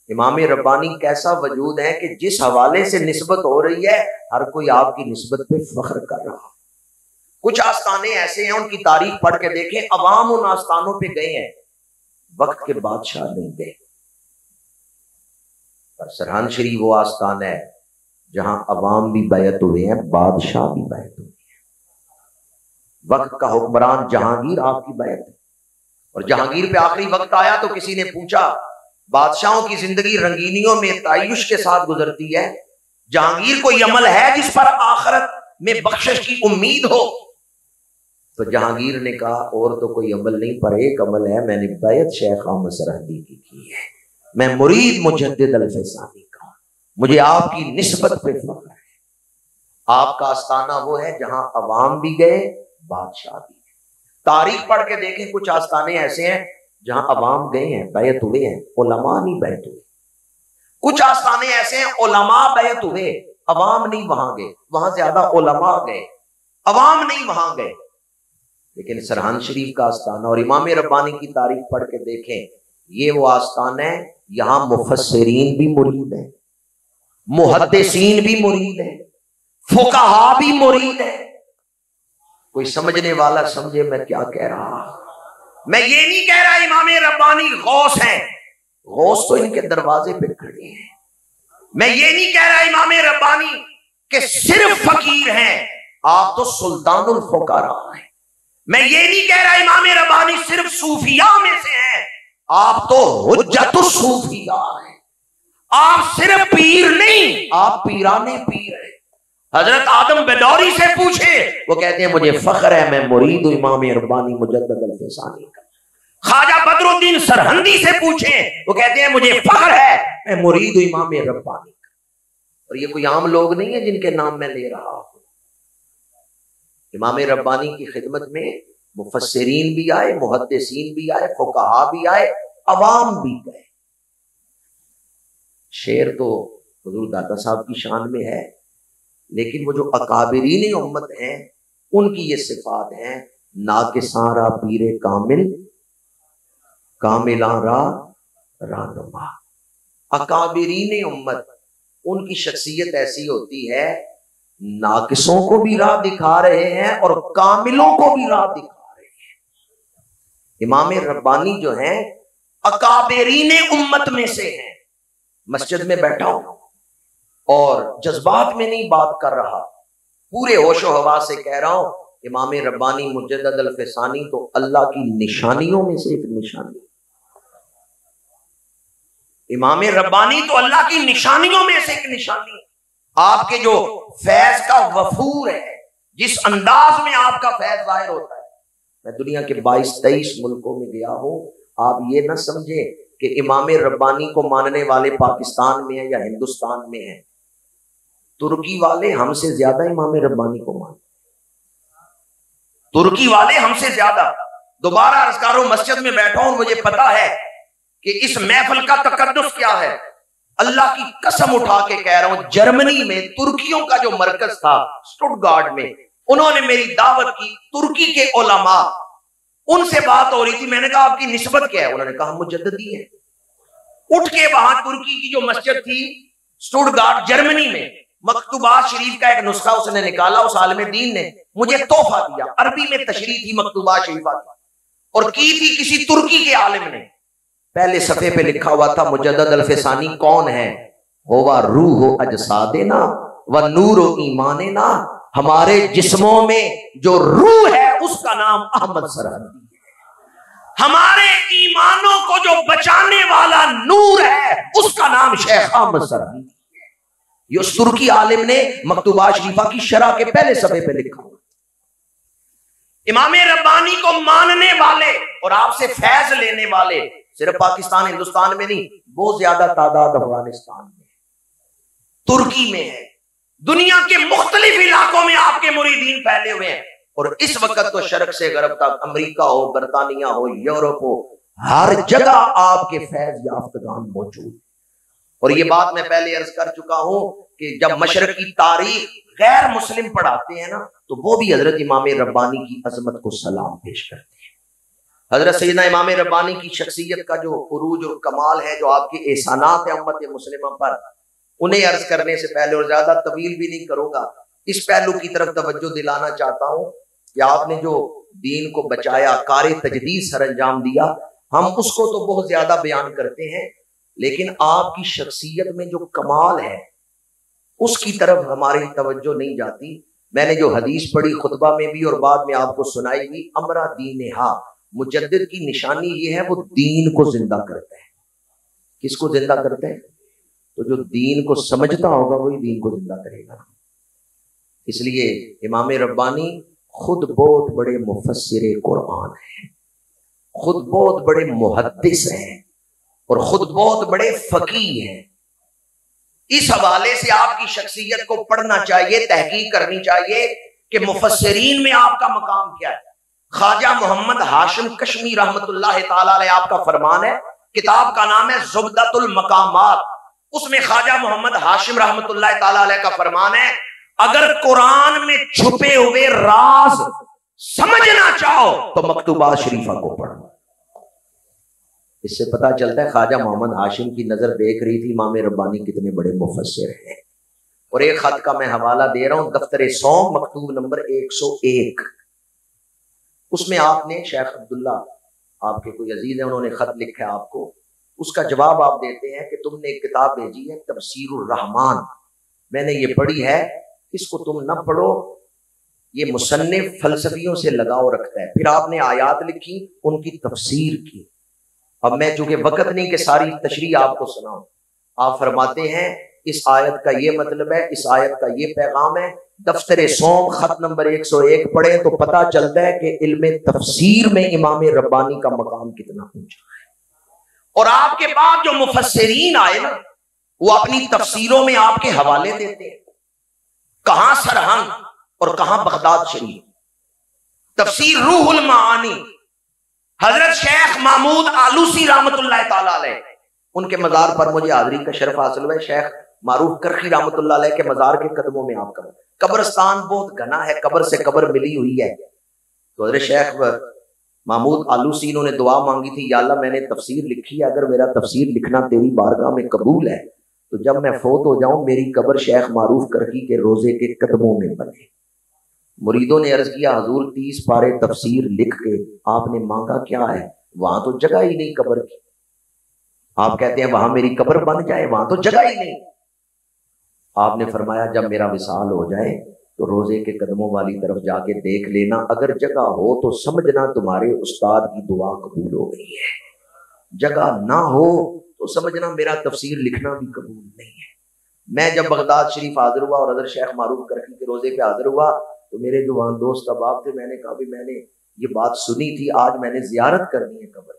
امام ربانی کیسا وجود ہے کہ جس حوالے سے نسبت ہو رہی ہے ہر کوئی آپ کی نسبت پہ فخر کر رہا۔ کچھ آستانے ایسے ہیں ان کی تاریخ پڑھ کے دیکھیں، عوام ان آستانوں پہ گئے ہیں، وقت کے بادشاہ نہیں گئے۔ پر سرہند شریف وہ آستان ہے جہاں عوام بھی بیعت ہوئے ہیں، بادشاہ بھی بیعت ہوئے ہیں۔ وقت کا حکمران جہانگیر آپ کی بیعت ہے، اور جہانگیر پہ آخری وقت آیا تو کسی نے پوچھا بادشاہوں کی زندگی رنگینیوں میں تعیش کے ساتھ گزرتی ہے، جہانگیر کوئی عمل ہے جس پر آخرت میں بخشش کی امید ہو؟ تو جہانگیر نے کہا اور تو کوئی عمل نہیں، پر ایک عمل ہے، میں نے بیعت شیخ احمد سرحدی کی ہے، میں مرید مجدد الفیضانی کا ہوں، مجھے آپ کی نسبت پہ فخر ہے۔ آپ کا آستانہ وہ ہے جہاں عوام بھی گئے بادشاہ بھی گئے۔ تاریخ پڑھ کے دیکھیں، کچھ آستانے ایسے ہیں جہاں عوام گئے ہیں بیعت ہوئے ہیں، علماء نہیں بیعت ہوئے۔ کچھ آستانے ایسے ہیں علماء بیعت ہوئے، عوام نہیں وہاں گئے، وہاں زیادہ علماء گئے، عوام نہیں وہاں گئے۔ لیکن سرہند شریف کا آستانہ اور امام ربانی کی تاریخ پڑھ کے دیکھیں، یہ وہ آستانہ ہے یہاں مفسرین بھی مرید ہیں، محدثین بھی مرید ہیں، فقہا بھی مرید ہیں۔ کوئی سمجھنے والا سمجھے میں کیا کہہ رہا۔ میں یہ نہیں کہہ رہا امام ربانی غوث ہیں، غوث تو ان کے دروازے پہ کھڑے ہیں۔ میں یہ نہیں کہہ رہا امام ربانی کہ صرف فقیر ہیں، آپ تو سلطان الفقراء ہیں۔ میں یہ نہیں کہہ رہا امام ربانی صرف صوفیاء میں سے ہیں، آپ تو حجت الصوفیاء ہیں۔ آپ صرف پیر نہیں، آپ پیرانے پیر ہیں۔ حضرت آدم بدوری سے پوچھے، وہ کہتے ہیں مجھے فخر ہے میں مرید ہوں امام ربانی مجدد الفیضانی کا۔ خواجہ بدر الدین سرہندی سے پوچھیں، وہ کہتے ہیں مجھے فخر ہے میں مرید ہوں امام ربانی کا۔ اور یہ کوئی عام لوگ نہیں ہیں جن کے نام میں لے رہا ہوں۔ امام ربانی کی خدمت میں مفسرین بھی آئے، محدثین بھی آئے، فقہا بھی آئے، عوام بھی گئے۔ شعر تو حضور داتا صاحب کی شان میں ہے، لیکن وہ جو اکابرین امت ہیں ان کی یہ صفات ہیں، ناقصاں را پیر کامل، کاملاں را رہنما۔ اکابرین امت ان کی شخصیت ایسی ہوتی ہے، ناقصوں کو بھی راہ دکھا رہے ہیں اور کاملوں کو بھی راہ دکھا رہے ہیں۔ امام ربانی جو ہیں اکابرین امت میں سے ہیں۔ مسجد میں بیٹھا ہوں اور جذبات میں نہیں بات کر رہا، پورے ہوش و حواس سے کہہ رہا ہوں امام ربانی مجدد الفیضانی تو اللہ کی نشانیوں میں سے ایک نشانی۔ امام ربانی تو اللہ کی نشانیوں میں سے ایک نشانی ہے. آپ کے جو فیض کا وفور ہے، جس انداز میں آپ کا فیض ظاہر ہوتا ہے. میں دنیا کے 22-23 ملکوں میں گیا ہوں. آپ یہ نہ سمجھیں کہ امام ربانی کو ماننے والے پاکستان میں ہیں یا ہندوستان میں ہیں. ترکی والے ہم سے زیادہ امام ربانی کو مانتے، ترکی والے ہم سے زیادہ. دوبارہ عرض کر رہا ہوں، مسجد میں بیٹھا ہوں، مجھے پتا ہے کہ اس محفل کا تقدس کیا ہے. اللہ کی قسم اٹھا کے کہہ رہا ہوں، جرمنی میں ترکیوں کا جو مرکز تھا اسٹوٹگارٹ میں، انہوں نے میری دعوت کی. ترکی کے علماء، ان سے بات ہو رہی تھی. میں نے کہا آپ کی نسبت کیا ہے؟ انہوں نے کہا مجددی ہے. اٹھ کے وہاں ترکی کی جو مسجد تھی اسٹوٹگارٹ جرمنی میں، مکتوبات شریف کا ایک نسخہ اس نے نکالا، اس عالم دین نے مجھے تحفہ دیا. عربی میں تشریح تھی مکتوبات شریفہ کی، اور کی تھی کسی ترکی کے عالم نے. پہلے صفحے پہ لکھا ہوا تھا مجدد الفسانی کون ہے؟ ہوا روح اجسادنا و نور ایماننا. ہمارے جسموں میں جو روح ہے اس کا نام احمد سرحدی ہے. ہمارے ایمانوں کو جو بچانے والا نور ہے اس کا نام شیخ احمد سرحدی ہے. یہ اس ترکی عالم نے مکتوبات شریفہ کی شرح کے پہلے صفحے پہ لکھا ہوا. امام ربانی کو ماننے والے اور آپ سے فیض لینے والے صرف پاکستان ہندوستان میں نہیں، بہت زیادہ تعداد افغانستان میں، ترکی میں ہے. دنیا کے مختلف علاقوں میں آپ کے مریدین پھیلے ہوئے ہیں. اور اس وقت تو شرق سے غرب تک، امریکہ ہو، برطانیہ ہو، یورپ ہو، ہر جگہ آپ کے فیض یافتگان موجود. اور یہ بات میں پہلے عرض کر چکا ہوں کہ جب مشرق کی تاریخ غیر مسلم پڑھاتے ہیں نا، تو وہ بھی حضرت امام ربانی کی عظمت کو سلام پیش کرتے ہیں. حضرت سیدنا امام ربانی کی شخصیت کا جو عروج اور کمال ہے، جو آپ کے احسانات ہیں امت مسلمہ پر، انہیں عرض کرنے سے پہلے، اور زیادہ طویل بھی نہیں کروں گا، اس پہلو کی طرف توجہ دلانا چاہتا ہوں کہ آپ نے جو دین کو بچایا، کار تجدید سر انجام دیا، ہم اس کو تو بہت زیادہ بیان کرتے ہیں، لیکن آپ کی شخصیت میں جو کمال ہے اس کی طرف ہماری توجہ نہیں جاتی. میں نے جو حدیث پڑھی خطبہ میں بھی اور بعد میں آپ کو سنائی بھی، امرا دینہا، مجدد کی نشانی یہ ہے وہ دین کو زندہ کرتا ہے. کس کو زندہ کرتا ہے؟ تو جو دین کو سمجھتا ہوگا وہی دین کو زندہ کرے گا. اس لیے امام ربانی خود بہت بڑے مفسر قرآن ہیں، خود بہت بڑے محدث ہیں، اور خود بہت بڑے فقیہ ہیں. اس حوالے سے آپ کی شخصیت کو پڑھنا چاہیے، تحقیق کرنی چاہیے کہ مفسرین میں آپ کا مقام کیا ہے. خواجہ محمد ہاشم کشمی رحمت اللہ تعالی علیہ آپ کا فرمان ہے، کتاب کا نام ہے زبدۃ المقامات. اس میں خواجہ محمد ہاشم رحمت اللہ تعالی علیہ کا فرمان ہے، اگر قرآن میں چھپے ہوئے راز سمجھنا چاہو تو مکتوبات شریفہ کو پڑھو. اس سے پتہ چلتا ہے خواجہ محمد ہاشم کی نظر دیکھ رہی تھی امام ربانی کتنے بڑے مفسر ہیں. اور ایک خط کا میں حوالہ دے رہا ہوں، دفتر سوم مکتوب نمبر 101. اس میں آپ نے، شیخ عبداللہ آپ کے کوئی عزیز ہیں، انہوں نے خط لکھا ہے آپ کو. اس کا جواب آپ دیتے ہیں کہ تم نے ایک کتاب بھیجی ہے تفسیر الرحمان، میں نے یہ پڑھی ہے، اس کو تم نہ پڑھو، یہ مصنف فلسفیوں سے لگاؤ رکھتا ہے. پھر آپ نے آیات لکھی، ان کی تفسیر کی. اب میں چونکہ وقت نہیں کہ ساری تشریح آپ کو سناؤں، آپ فرماتے ہیں اس آیت کا یہ مطلب ہے، اس آیت کا یہ پیغام ہے. دفتر سوم خط نمبر 101 پڑھیں تو پتہ چلتا ہے کہ علم تفسیر میں امام ربانی کا مقام کتنا اونچا ہے. اور آپ کے بعد جو مفسرین آئے نا، وہ اپنی تفسیروں میں آپ کے حوالے دیتے ہیں، کہاں سرہنگ اور کہاں بغداد شریف. تفسیر روح المعانی حضرت شیخ محمود آلوسی رحمت اللہ تعالی علیہ، ان کے مزار پر مجھے حاضری کا شرف حاصل ہوا ہے. شیخ معروف کرخی رحمت اللہ علیہ کے مزار کے قدموں میں آپ کا قبرستان بہت گھنا ہے، قبر سے قبر ملی ہوئی ہے. تو حضرت شیخ محمود آلوسی انہوں نے دعا مانگی تھی، یا اللہ میں نے تفسیر لکھی ہے، اگر میرا تفسیر لکھنا تیری بارگاہ میں قبول ہے تو جب میں فوت ہو جاؤں میری قبر شیخ معروف کرخی کے روزے کے قدموں میں بنے. مریدوں نے عرض کیا حضور 30 پارے تفسیر لکھ کے آپ نے مانگا کیا ہے؟ وہاں تو جگہ ہی نہیں قبر کی. آپ کہتے ہیں وہاں میری قبر بن جائے، وہاں تو جگہ ہی نہیں. آپ نے فرمایا جب میرا وصال ہو جائے تو روزے کے قدموں والی طرف جا کے دیکھ لینا، اگر جگہ ہو تو سمجھنا تمہارے استاد کی دعا قبول ہو گئی ہے، جگہ نہ ہو تو تو سمجھنا میرا تفسیر لکھنا بھی قبول نہیں ہے۔ میں جب بغداد شریف حاضر ہوا اور حضرت شیخ معروف کرکی کے روزے پہ حاضر ہوا تو میرے جوان دوست احباب تھے، میں نے کہا بھی میں نے یہ بات سنی تھی، آج میں نے زیارت کرنی ہے قبر۔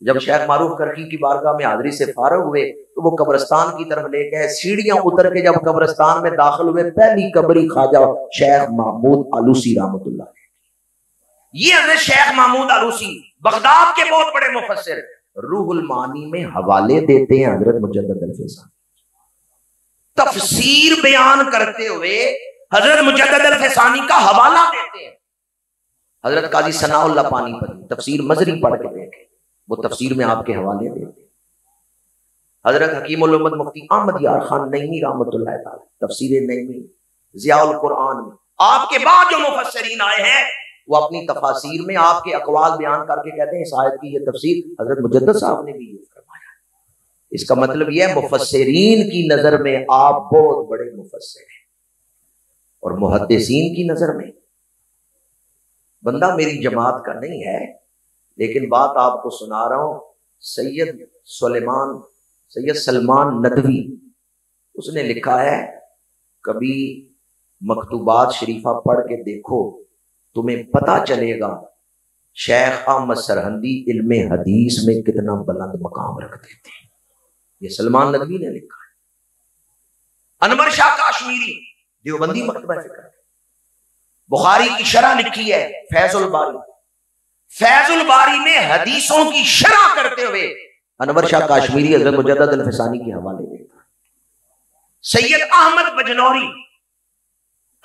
جب شیخ معروف کرکی کی بارگاہ میں حاضری سے فارغ ہوئے تو وہ قبرستان کی طرف لے گئے، سیڑھیاں اتر کے جب قبرستان میں داخل ہوئے پہلی قبری خواجہ شیخ محمود آلوسی رحمۃ اللہ علیہ۔ یہ حضرت شیخ محمود آلوسی بغداد کے بہت بڑے مفسر، روح المعانی میں حوالے دیتے ہیں حضرت مجدد الفیضانی، تفسیر بیان کرتے ہوئے حضرت مجدد الفیضانی کا حوالہ دیتے ہیں۔ حضرت قاضی ثناء اللہ پانی پتی تفسیر مظہری پڑھ کے دیکھیں، وہ تفسیر میں آپ کے حوالے دیتے ہیں۔ حضرت حکیم الامت مفتی احمد یار خان نعیمی رحمۃ اللہ تعالی تفسیر نعیمی ضیاء القرآن میں آپ کے بعد جو مفسرین آئے ہیں وہ اپنی تفاسیر میں آپ کے اقوال بیان کر کے کہتے ہیں اس آیت کی یہ تفسیر حضرت مجدد صاحب نے بھی یوز فرمایا۔ اس کا مطلب یہ ہے مفسرین کی نظر میں آپ بہت بڑے مفسر ہیں، اور محدثین کی نظر میں بندہ میری جماعت کا نہیں ہے، لیکن بات آپ کو سنا رہا ہوں۔ سید سلمان ندوی اس نے لکھا ہے، کبھی مکتوبات شریفہ پڑھ کے دیکھو تمہیں پتا چلے گا شیخ احمد سرہندی علم حدیث میں کتنا بلند مقام رکھتے تھے۔ یہ سلمان ندوی نے لکھا ہے۔ انور شاہ کاشمیری دیوبندی مکتبہ فکر ہے۔ بخاری کی شرح لکھی ہے فیض الباری، فیض الباری میں حدیثوں کی شرح کرتے ہوئے انور شاہ کاشمیری حضرت مجدد الفیضانی کے حوالے دیتا ہے۔ سید احمد بجنوری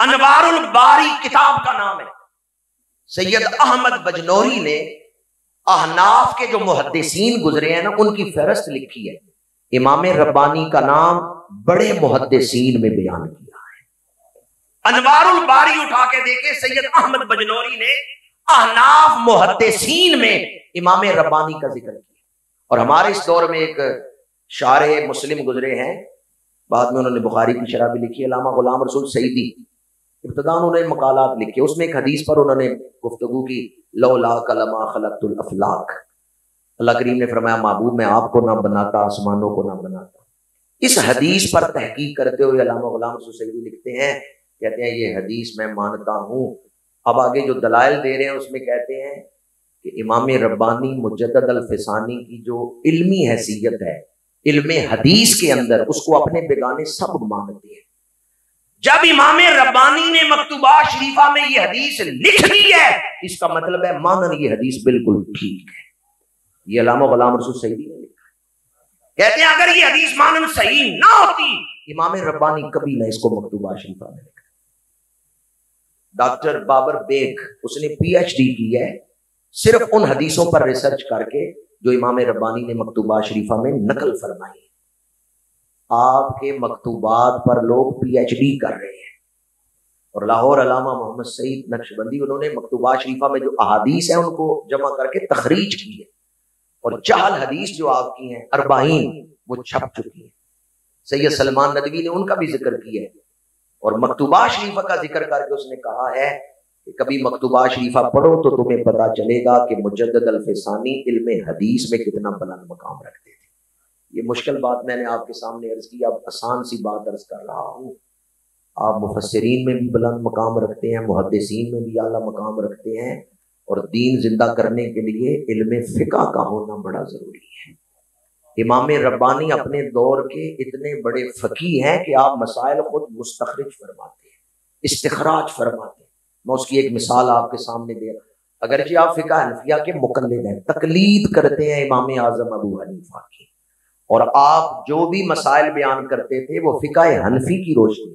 انوار الباری کتاب کا نام ہے۔ سید احمد بجنوری نے احناف کے جو محدثین گزرے ہیں نا ان کی فہرست لکھی ہے، امام ربانی کا نام بڑے محدثین میں بیان کیا ہے۔ انوار الباری اٹھا کے دیکھیں، سید احمد بجنوری نے احناف محدثین میں امام ربانی کا ذکر کیا۔ اور ہمارے اس دور میں ایک شارح مسلم گزرے ہیں، بعد میں انہوں نے بخاری کی شرح بھی لکھی، علامہ غلام رسول سعیدی۔ ابتداء انہوں نے مقالات لکھے، اس میں ایک حدیث پر انہوں نے گفتگو کی، لولاک لما خلقت الافلاک، اللہ کریم نے فرمایا محبوب میں آپ کو نہ بناتا، آسمانوں کو نہ بناتا۔ اس حدیث پر تحقیق کرتے ہوئے علامہ غلام رسول سعیدی لکھتے ہیں، کہتے ہیں یہ حدیث میں مانتا ہوں۔ اب آگے جو دلائل دے رہے ہیں اس میں کہتے ہیں کہ امام ربانی مجدد الفیضانی کی جو علمی حیثیت ہے علم حدیث کے اندر، اس کو اپنے بیگانے سب مانتے ہیں۔ جب امام ربانی نے مکتوبات شریفہ میں یہ حدیث لکھ دی ہے، اس کا مطلب ہے مانن یہ حدیث بالکل ٹھیک ہے۔ یہ علامہ غلام رسول سعیدی نے لکھا ہے۔ کہتے ہیں اگر یہ حدیث مانن صحیح نہ ہوتی، امام ربانی کبھی نہ اس کو مکتوبات شریفہ میں لکھا۔ ڈاکٹر بابر بیگ اس نے پی ایچ ڈی کی ہے صرف ان حدیثوں پر ریسرچ کر کے جو امام ربانی نے مکتوبات شریفہ میں نقل فرمائی ہے۔ آپ کے مکتوبات پر لوگ پی ایچ ڈی کر رہے ہیں، اور لاہور علامہ محمد سعید نقشبندی انہوں نے مکتوبات شریفہ میں جو احادیث ہیں ان کو جمع کر کے تخریج کی ہے، اور چہل حدیث جو آپ کی ہیں 40 وہ چھپ چکی ہیں۔ سید سلمان ندوی نے ان کا بھی ذکر کیا ہے، اور مکتوبات شریفہ کا ذکر کر کے اس نے کہا ہے کہ کبھی مکتوبات شریفہ پڑھو تو تمہیں پتا چلے گا کہ مجدد الفیضانی علم حدیث میں کتنا بلند مقام رکھتے تھے۔ یہ مشکل بات میں نے آپ کے سامنے عرض کی، اب آسان سی بات عرض کر رہا ہوں۔ آپ مفسرین میں بھی بلند مقام رکھتے ہیں، محدثین میں بھی اعلیٰ مقام رکھتے ہیں، اور دین زندہ کرنے کے لیے علم فقہ کا ہونا بڑا ضروری ہے۔ امام ربانی اپنے دور کے اتنے بڑے فقیہ ہیں کہ آپ مسائل خود مستخرج فرماتے ہیں، استخراج فرماتے ہیں۔ میں اس کی ایک مثال آپ کے سامنے دے رہا ہوں۔ اگرچہ آپ فقہ حنفیہ کے مقلد ہیں، تقلید کرتے ہیں امام اعظم ابو حنیفہ کی، اور آپ جو بھی مسائل بیان کرتے تھے وہ فقہ حنفی کی روشنی۔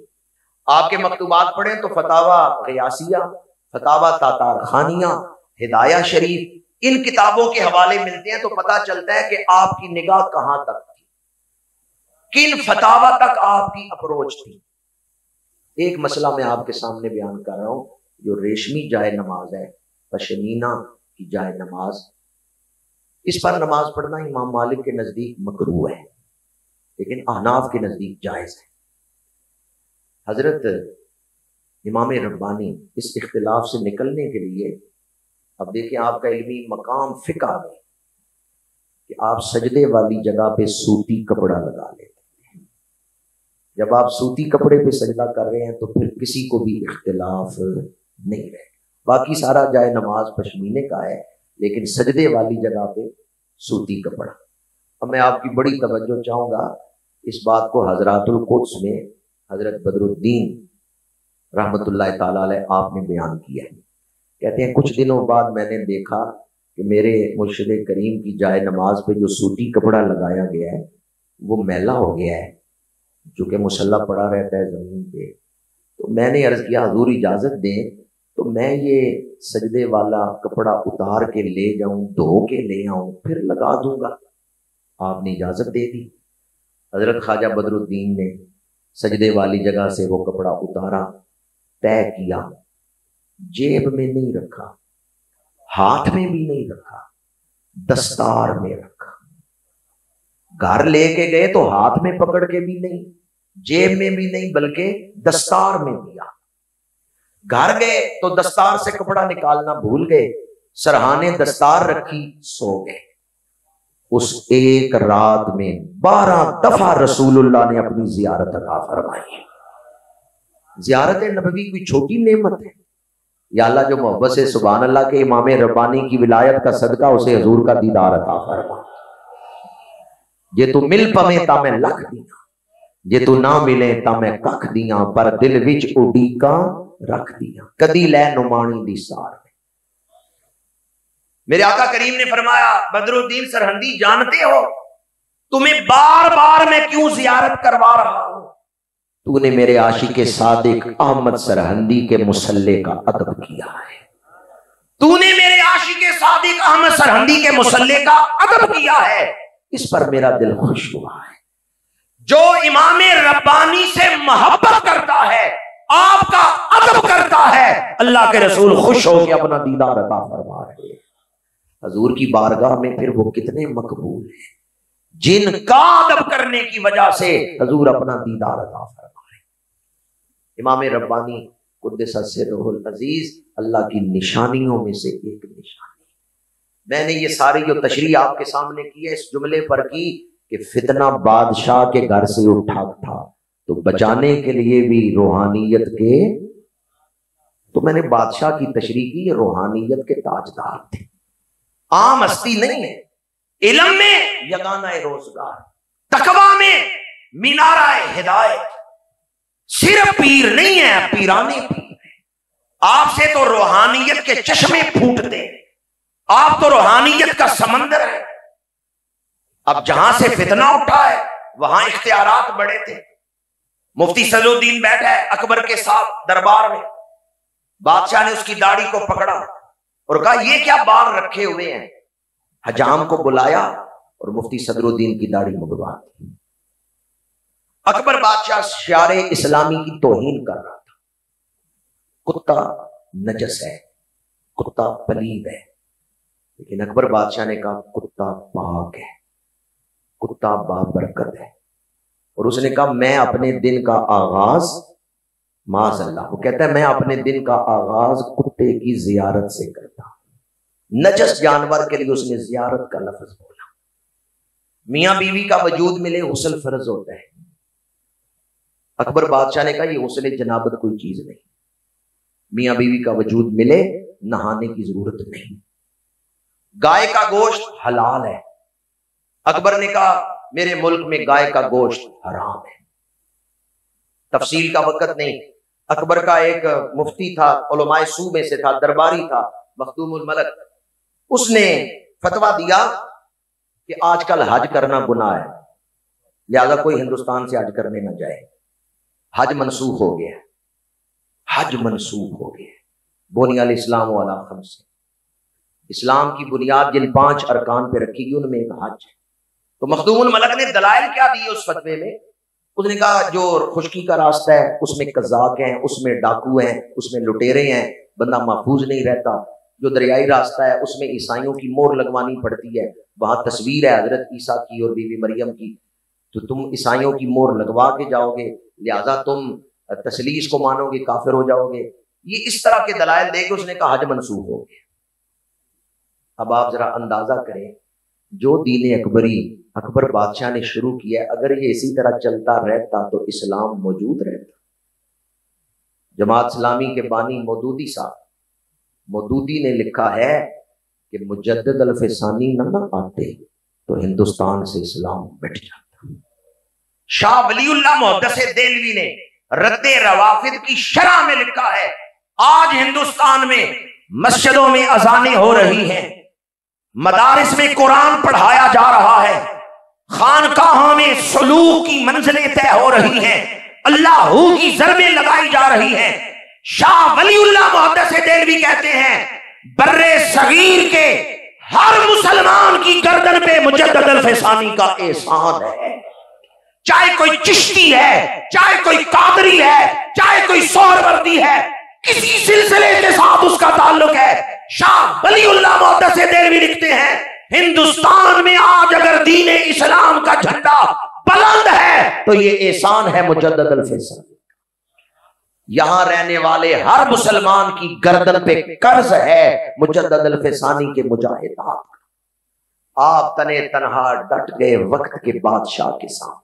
آپ کے مکتوبات پڑھیں تو فتاوی غیاسیہ، فتاوی تاتار خانیہ، ہدایہ شریف، ان کتابوں کے حوالے ملتے ہیں تو پتہ چلتا ہے کہ آپ کی نگاہ کہاں تک تھی، کن فتاوی تک آپ کی اپروچ تھی۔ ایک مسئلہ میں آپ کے سامنے بیان کر رہا ہوں، جو ریشمی جائے نماز ہے، پشمینہ کی جائے نماز، اس پر نماز پڑھنا امام مالک کے نزدیک مکروہ ہے، لیکن احناف کے نزدیک جائز ہے۔ حضرت امام ربانی اس اختلاف سے نکلنے کے لیے، اب دیکھیں آپ کا علمی مقام فقہ میں، کہ آپ سجدے والی جگہ پہ سوتی کپڑا لگا لیتے ہیں. جب آپ سوتی کپڑے پہ سجدہ کر رہے ہیں تو پھر کسی کو بھی اختلاف نہیں رہے. باقی سارا جائے نماز پشمینے کا ہے، لیکن سجدے والی جگہ پہ سوتی کپڑا. اب میں آپ کی بڑی توجہ چاہوں گا، اس بات کو حضرات القدس میں حضرت بدر الدین رحمت اللہ تعالی علیہ آپ نے بیان کیا ہے. کہتے ہیں کچھ دنوں بعد میں نے دیکھا کہ میرے مرشد کریم کی جائے نماز پہ جو سوتی کپڑا لگایا گیا ہے وہ میلا ہو گیا ہے، جو کہ مصلی پڑا رہتا ہے زمین پہ. تو میں نے عرض کیا حضور اجازت دیں تو میں یہ سجدے والا کپڑا اتار کے لے جاؤں، دھو کے لے آؤں، پھر لگا دوں گا. آپ نے اجازت دے دی. حضرت خواجہ بدر الدین نے سجدے والی جگہ سے وہ کپڑا اتارا، طے کیا، جیب میں نہیں رکھا، ہاتھ میں بھی نہیں رکھا، دستار میں رکھا. گھر لے کے گئے تو ہاتھ میں پکڑ کے بھی نہیں، جیب میں بھی نہیں، بلکہ دستار میں دیا. گھر گئے تو دستار سے کپڑا نکالنا بھول گئے، سرہانے دستار رکھی، سو گئے. اس ایک رات میں 12 دفعہ رسول اللہ نے اپنی زیارت عطا فرمائی. زیارت نبوی کوئی چھوٹی نعمت ہے. یا اللہ جو محبت سے سبحان اللہ کے امام ربانی کی ولایت کا صدقہ اسے حضور کا دیدار عطا فرما. جے تو مل پویں تا میں لکھ دیاں، جے تو نہ ملے تا میں ککھ دیاں، پر دل وچ اڈیکاں رکھ دیاں، کدی لے نمانی دی سار. میرے آقا کریم نے فرمایا بدر الدین سرہندی جانتے ہو تمہیں بار بار میں کیوں زیارت کروا رہا ہوں؟ تو نے میرے عاشق صادق احمد سرہندی کے مصلی کا ادب کیا ہے. تو نے میرے عاشق صادق احمد سرہندی کے مصلی کا ادب کیا ہے، اس پر میرا دل خوش ہوا ہے. جو امام ربانی سے محبت کرتا ہے، آپ کا ادب کرتا ہے، اللہ کے رسول خوش ہو کے اپنا دیدار عطا فرما رہے ہیں. حضور کی بارگاہ میں پھر وہ کتنے مقبول ہیں جن کا ادب کرنے کی وجہ سے حضور اپنا دیدار عطا فرما رہے ہیں. امام ربانی قدس سرہ العزیز اللہ کی نشانیوں میں سے ایک نشانی. میں نے یہ ساری جو تشریح آپ کے سامنے کی ہے اس جملے پر کی کہ فتنہ بادشاہ کے گھر سے اٹھا تھا تو بچانے کے لیے بھی روحانیت کے، تو میں نے بادشاہ کی تشریح کی، یہ روحانیت کے تاجدار تھے، عام ہستی نہیں ہے. علم میں یگانہ روزگار، تقوی میں مینارہ ہدایت. صرف پیر نہیں ہے، پیرانے پیر ہیں. آپ سے تو روحانیت کے چشمے پھوٹتے ہیں، آپ تو روحانیت کا سمندر ہے. اب جہاں سے فتنہ اٹھا ہے وہاں اختیارات بڑے تھے. مفتی صدر الدین بیٹھا ہے اکبر کے ساتھ دربار میں، بادشاہ نے اس کی داڑھی کو پکڑا اور کہا یہ کیا بال رکھے ہوئے ہیں. حجام کو بلایا اور مفتی صدر الدین کی داڑھی مڈوا دی. اکبر بادشاہ شعار اسلامی کی توہین کر رہا تھا. کتا نجس ہے، کتا پلید ہے، لیکن اکبر بادشاہ نے کہا کتا پاک ہے، کتا بابرکت ہے. اور اس نے کہا میں اپنے دن کا آغاز، معاذ اللہ، وہ کہتا ہے میں اپنے دن کا آغاز کتے کی زیارت سے کرتا ہوں. نجس جانور کے لیے اس نے زیارت کا لفظ بولا. میاں بیوی کا وجود ملے غسل فرض ہوتا ہے. اکبر بادشاہ نے کہا یہ غسل جنابت کوئی چیز نہیں، میاں بیوی کا وجود ملے نہانے کی ضرورت نہیں. گائے کا گوشت حلال ہے. اکبر نے کہا میرے ملک میں گائے کا گوشت حرام ہے. تفصیل کا وقت نہیں. اکبر کا ایک مفتی تھا، علماء سو میں سے تھا، درباری تھا، مخدوم الملک. اس نے فتویٰ دیا کہ آج کل حج کرنا گناہ ہے، لہذا کوئی ہندوستان سے حج کرنے نہ جائے. حج منسوخ ہو گیا، حج منسوخ ہو گیا. بنی الاسلام علی خمس، اسلام کی بنیاد جن 5 ارکان پہ رکھی گئی ان میں ایک حج ہے. تو مخدوم الملک نے دلائل کیا دیے اس فتوے میں؟ اس نے کہا جو خشکی کا راستہ ہے اس میں قزاق ہیں، اس میں ڈاکو ہیں، اس میں لٹیرے ہیں، بندہ محفوظ نہیں رہتا. جو دریائی راستہ ہے اس میں عیسائیوں کی مہر لگوانی پڑتی ہے، وہاں تصویر ہے حضرت عیسیٰ کی اور بی بی مریم کی، تو تم عیسائیوں کی مہر لگوا کے جاؤ گے، لہذا تم تثلیث کو مانو گے، کافر ہو جاؤ گے. یہ اس طرح کے دلائل دے کے اس نے کہا حج منسوخ ہو گیا. اب آپ ذرا اندازہ کریں جو دین اکبری اکبر بادشاہ نے شروع کیا ہے، اگر یہ اسی طرح چلتا رہتا تو اسلام موجود رہتا۔ جماعت اسلامی کے بانی مودودی صاحب، مودودی نے لکھا ہے کہ مجدد الفسانی نہ آتے تو ہندوستان سے اسلام مٹ جاتا۔ شاہ ولی اللہ محدث دہلوی نے رد روافض کی شرح میں لکھا ہے، آج ہندوستان میں مسجدوں میں اذانیں ہو رہی ہیں، مدارس میں قرآن پڑھایا جا رہا ہے، خانقاہوں میں سلوک کی منزلیں طے ہو رہی ہیں، اللہ کی ضربیں لگائی جا رہی ہیں۔ شاہ ولی اللہ محدث دہلوی کہتے ہیں بر صغیر کے ہر مسلمان کی گردن پہ مجدد الفسانی کا احسان ہے، چاہے کوئی چشتی ہے، چاہے کوئی قادری ہے، چاہے کوئی سہروردی ہے، کسی سلسلے کے ساتھ اس کا تعلق ہے۔ شاہ ولی اللہ محدث دہلوی لکھتے ہیں ہندوستان میں آج اگر دین اسلام کا جھنڈا بلند ہے تو یہ احسان ہے مجدد الفسانی۔ یہاں رہنے والے ہر مسلمان کی گردن پہ قرض ہے مجدد الفسانی کے مجاہدات۔ آپ تنے تنہا ڈٹ گئے وقت کے بادشاہ کے سامنے۔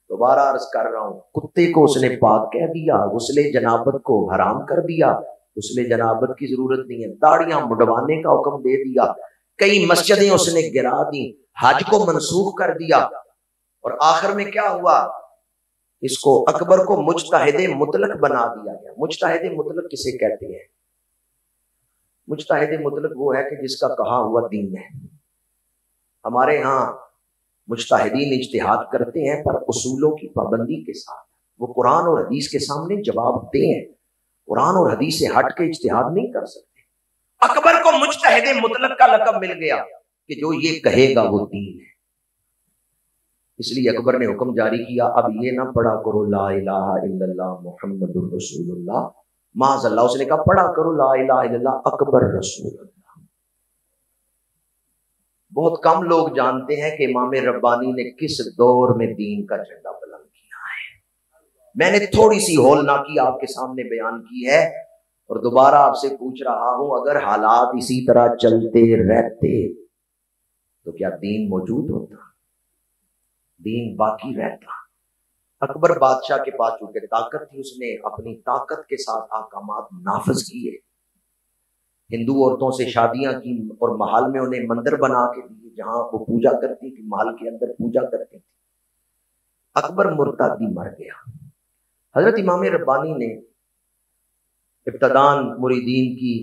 دوبارہ عرض کر رہا ہوں، کتے کو اس نے پاک کہہ دیا، غسل جنابت کو حرام کر دیا، غسل جنابت کی ضرورت نہیں ہے، داڑیاں مڈوانے کا حکم دے دیا، کئی مسجدیں اس نے گرا دی، حج کو منسوخ کر دیا، اور آخر میں کیا ہوا؟ اس کو اکبر کو مجتہد مطلق بنا دیا گیا۔ مجتہد مطلق کسے کہتے ہیں؟ مجتہد مطلق وہ ہے کہ جس کا کہا ہوا دین ہے۔ ہمارے ہاں مجتہدین اجتہاد کرتے ہیں پر اصولوں کی پابندی کے ساتھ، وہ قرآن اور حدیث کے سامنے جواب دیں ہیں، قرآن اور حدیث سے ہٹ کے اجتہاد نہیں کر سکتے۔ اکبر کو مجتہد مطلق کا لقب مل گیا کہ جو یہ کہے گا وہ دین ہے۔ اس لیے اکبر نے حکم جاری کیا، اب یہ نہ پڑھا کرو لا الہ الا اللہ محمد الرسول اللہ، معاذ اللہ، اس نے کہا پڑھا کرو لا الہ الا اللہ اکبر رسول اللہ۔ بہت کم لوگ جانتے ہیں کہ امام ربانی نے کس دور میں دین کا جھنڈا بلند کیا ہے۔ میں نے تھوڑی سی ہولناکی آپ کے سامنے بیان کی ہے، اور دوبارہ آپ سے پوچھ رہا ہوں، اگر حالات اسی طرح چلتے رہتے تو کیا دین موجود ہوتا؟ دین باقی رہتا؟ اکبر بادشاہ کے پاس چونکہ طاقت تھی، اس نے اپنی طاقت کے ساتھ احکامات نافذ کیے، ہندو عورتوں سے شادیاں کی اور محل میں انہیں مندر بنا کے دیے جہاں وہ پوجا کرتی تھی، محل کے اندر پوجا کرتی تھی۔ اکبر مرتدی مر گیا۔ حضرت امام ربانی نے ابتدان مریدین کی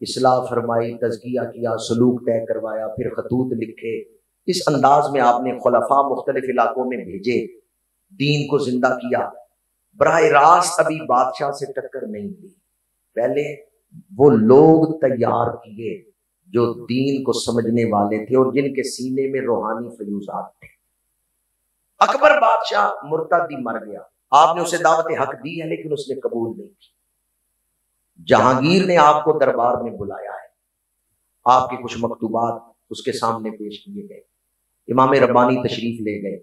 اصلاح فرمائی، تزکیہ کیا، سلوک طے کروایا، پھر خطوط لکھے۔ اس انداز میں آپ نے خلفاء مختلف علاقوں میں بھیجے، دین کو زندہ کیا۔ براہ راست ابھی بادشاہ سے ٹکر نہیں دی، پہلے وہ لوگ تیار کیے جو دین کو سمجھنے والے تھے اور جن کے سینے میں روحانی فیوزات تھے۔ اکبر بادشاہ مرتدی مر گیا، آپ نے اسے دعوت حق دی ہے لیکن اس نے قبول نہیں کی۔ جہانگیر نے آپ کو دربار میں بلایا ہے، آپ کے کچھ مکتوبات اس کے سامنے پیش کیے گئے، امام ربانی تشریف لے گئے۔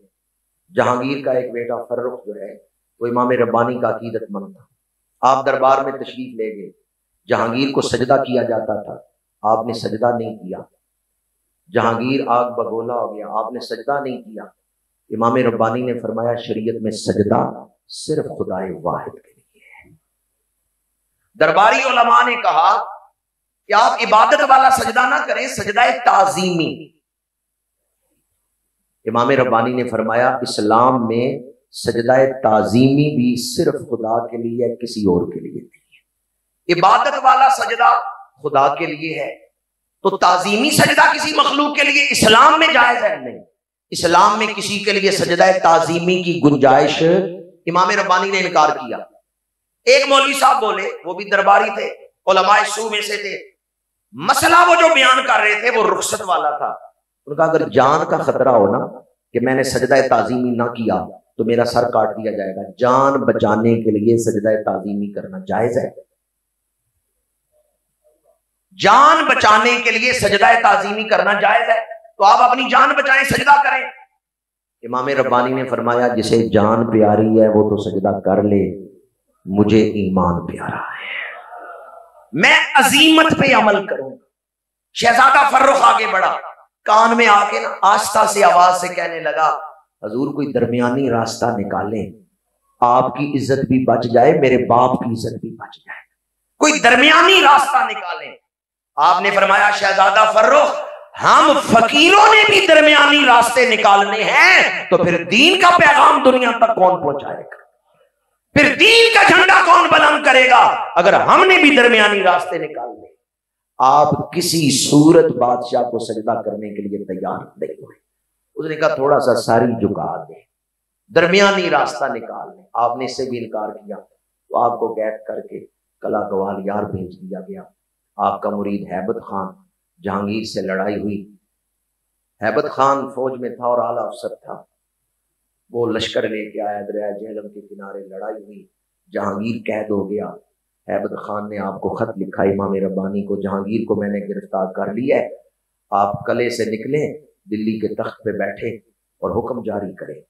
جہانگیر کا ایک بیٹا فرخ جو ہے وہ امام ربانی کا عقیدت مند تھا، آپ دربار میں تشریف لے گئے۔ جہانگیر کو سجدہ کیا جاتا تھا، آپ نے سجدہ نہیں کیا۔ جہانگیر آگ بگولا ہو گیا، آپ نے سجدہ نہیں کیا۔ امام ربانی نے فرمایا شریعت میں سجدہ صرف خدائے واحد کے لیے ہے۔ درباری علماء نے کہا کہ آپ عبادت والا سجدہ نہ کریں، سجدہ تعظیمی۔ امام ربانی نے فرمایا اسلام میں سجدہ تعظیمی بھی صرف خدا کے لیے ہے، کسی اور کے لیے نہیں ہے۔ عبادت والا سجدہ خدا کے لیے ہے تو تعظیمی سجدہ کسی مخلوق کے لیے اسلام میں جائز ہے؟ نہیں، اسلام میں کسی کے لیے سجدہ تعظیمی کی گنجائش امام ربانی نے انکار کیا۔ ایک مولوی صاحب بولے، وہ بھی درباری تھے، علماء سو میں سے تھے، مسئلہ وہ جو بیان کر رہے تھے وہ رخصت والا تھا۔ ان کا اگر جان کا خطرہ ہو نا کہ میں نے سجدہ تعظیمی نہ کیا تو میرا سر کاٹ دیا جائے گا، جان بچانے کے لیے سجدہ تعظیمی کرنا جائز ہے؟ جان بچانے کے لیے سجدہ تعظیمی کرنا جائز ہے تو آپ اپنی جان بچائیں، سجدہ کریں۔ امام ربانی نے فرمایا جسے جان پیاری ہے وہ تو سجدہ کر لے، مجھے ایمان پیارا ہے، میں عزیمت پہ عمل کروں۔ شہزادہ فرخ آگے بڑھا، کان میں آ کے نا آہستہ سے آواز سے کہنے لگا حضور کوئی درمیانی راستہ نکالیں، آپ کی عزت بھی بچ جائے، میرے باپ کی عزت بھی بچ جائے، کوئی درمیانی راستہ نکالیں۔ آپ نے فرمایا شہزادہ فرخ ہم فقیروں نے بھی درمیانی راستے نکالنے ہیں تو پھر دین کا پیغام دنیا تک کون پہنچائے گا، پھر دین کا جھنڈا کون بلند کرے گا اگر ہم نے بھی درمیانی راستے نکالنے۔ آپ کسی صورت بادشاہ کو سجدہ کرنے کے لیے تیار نہیں ہوئے۔ اس نے کہا تھوڑا سا ساری جھکا دیں، درمیانی راستہ نکال لیں۔ آپ نے اس سے بھی انکار کیا تو آپ کو قید کر کے کلا گوالیار بھیج دیا گیا۔ آپ کا مرید ہیبت خان جہانگیر سے لڑائی ہوئی، ہیبت خان فوج میں تھا اور اعلیٰ افسر تھا، وہ لشکر لے کے آیا، دریائے جہلم کے کنارے لڑائی ہوئی، جہانگیر قید ہو گیا۔ ہیبت خان نے آپ کو خط لکھا امام ربانی کو، جہانگیر کو میں نے گرفتار کر لیا ہے، آپ قلعے سے نکلیں، دلی کے تخت پہ بیٹھے اور حکم جاری کریں۔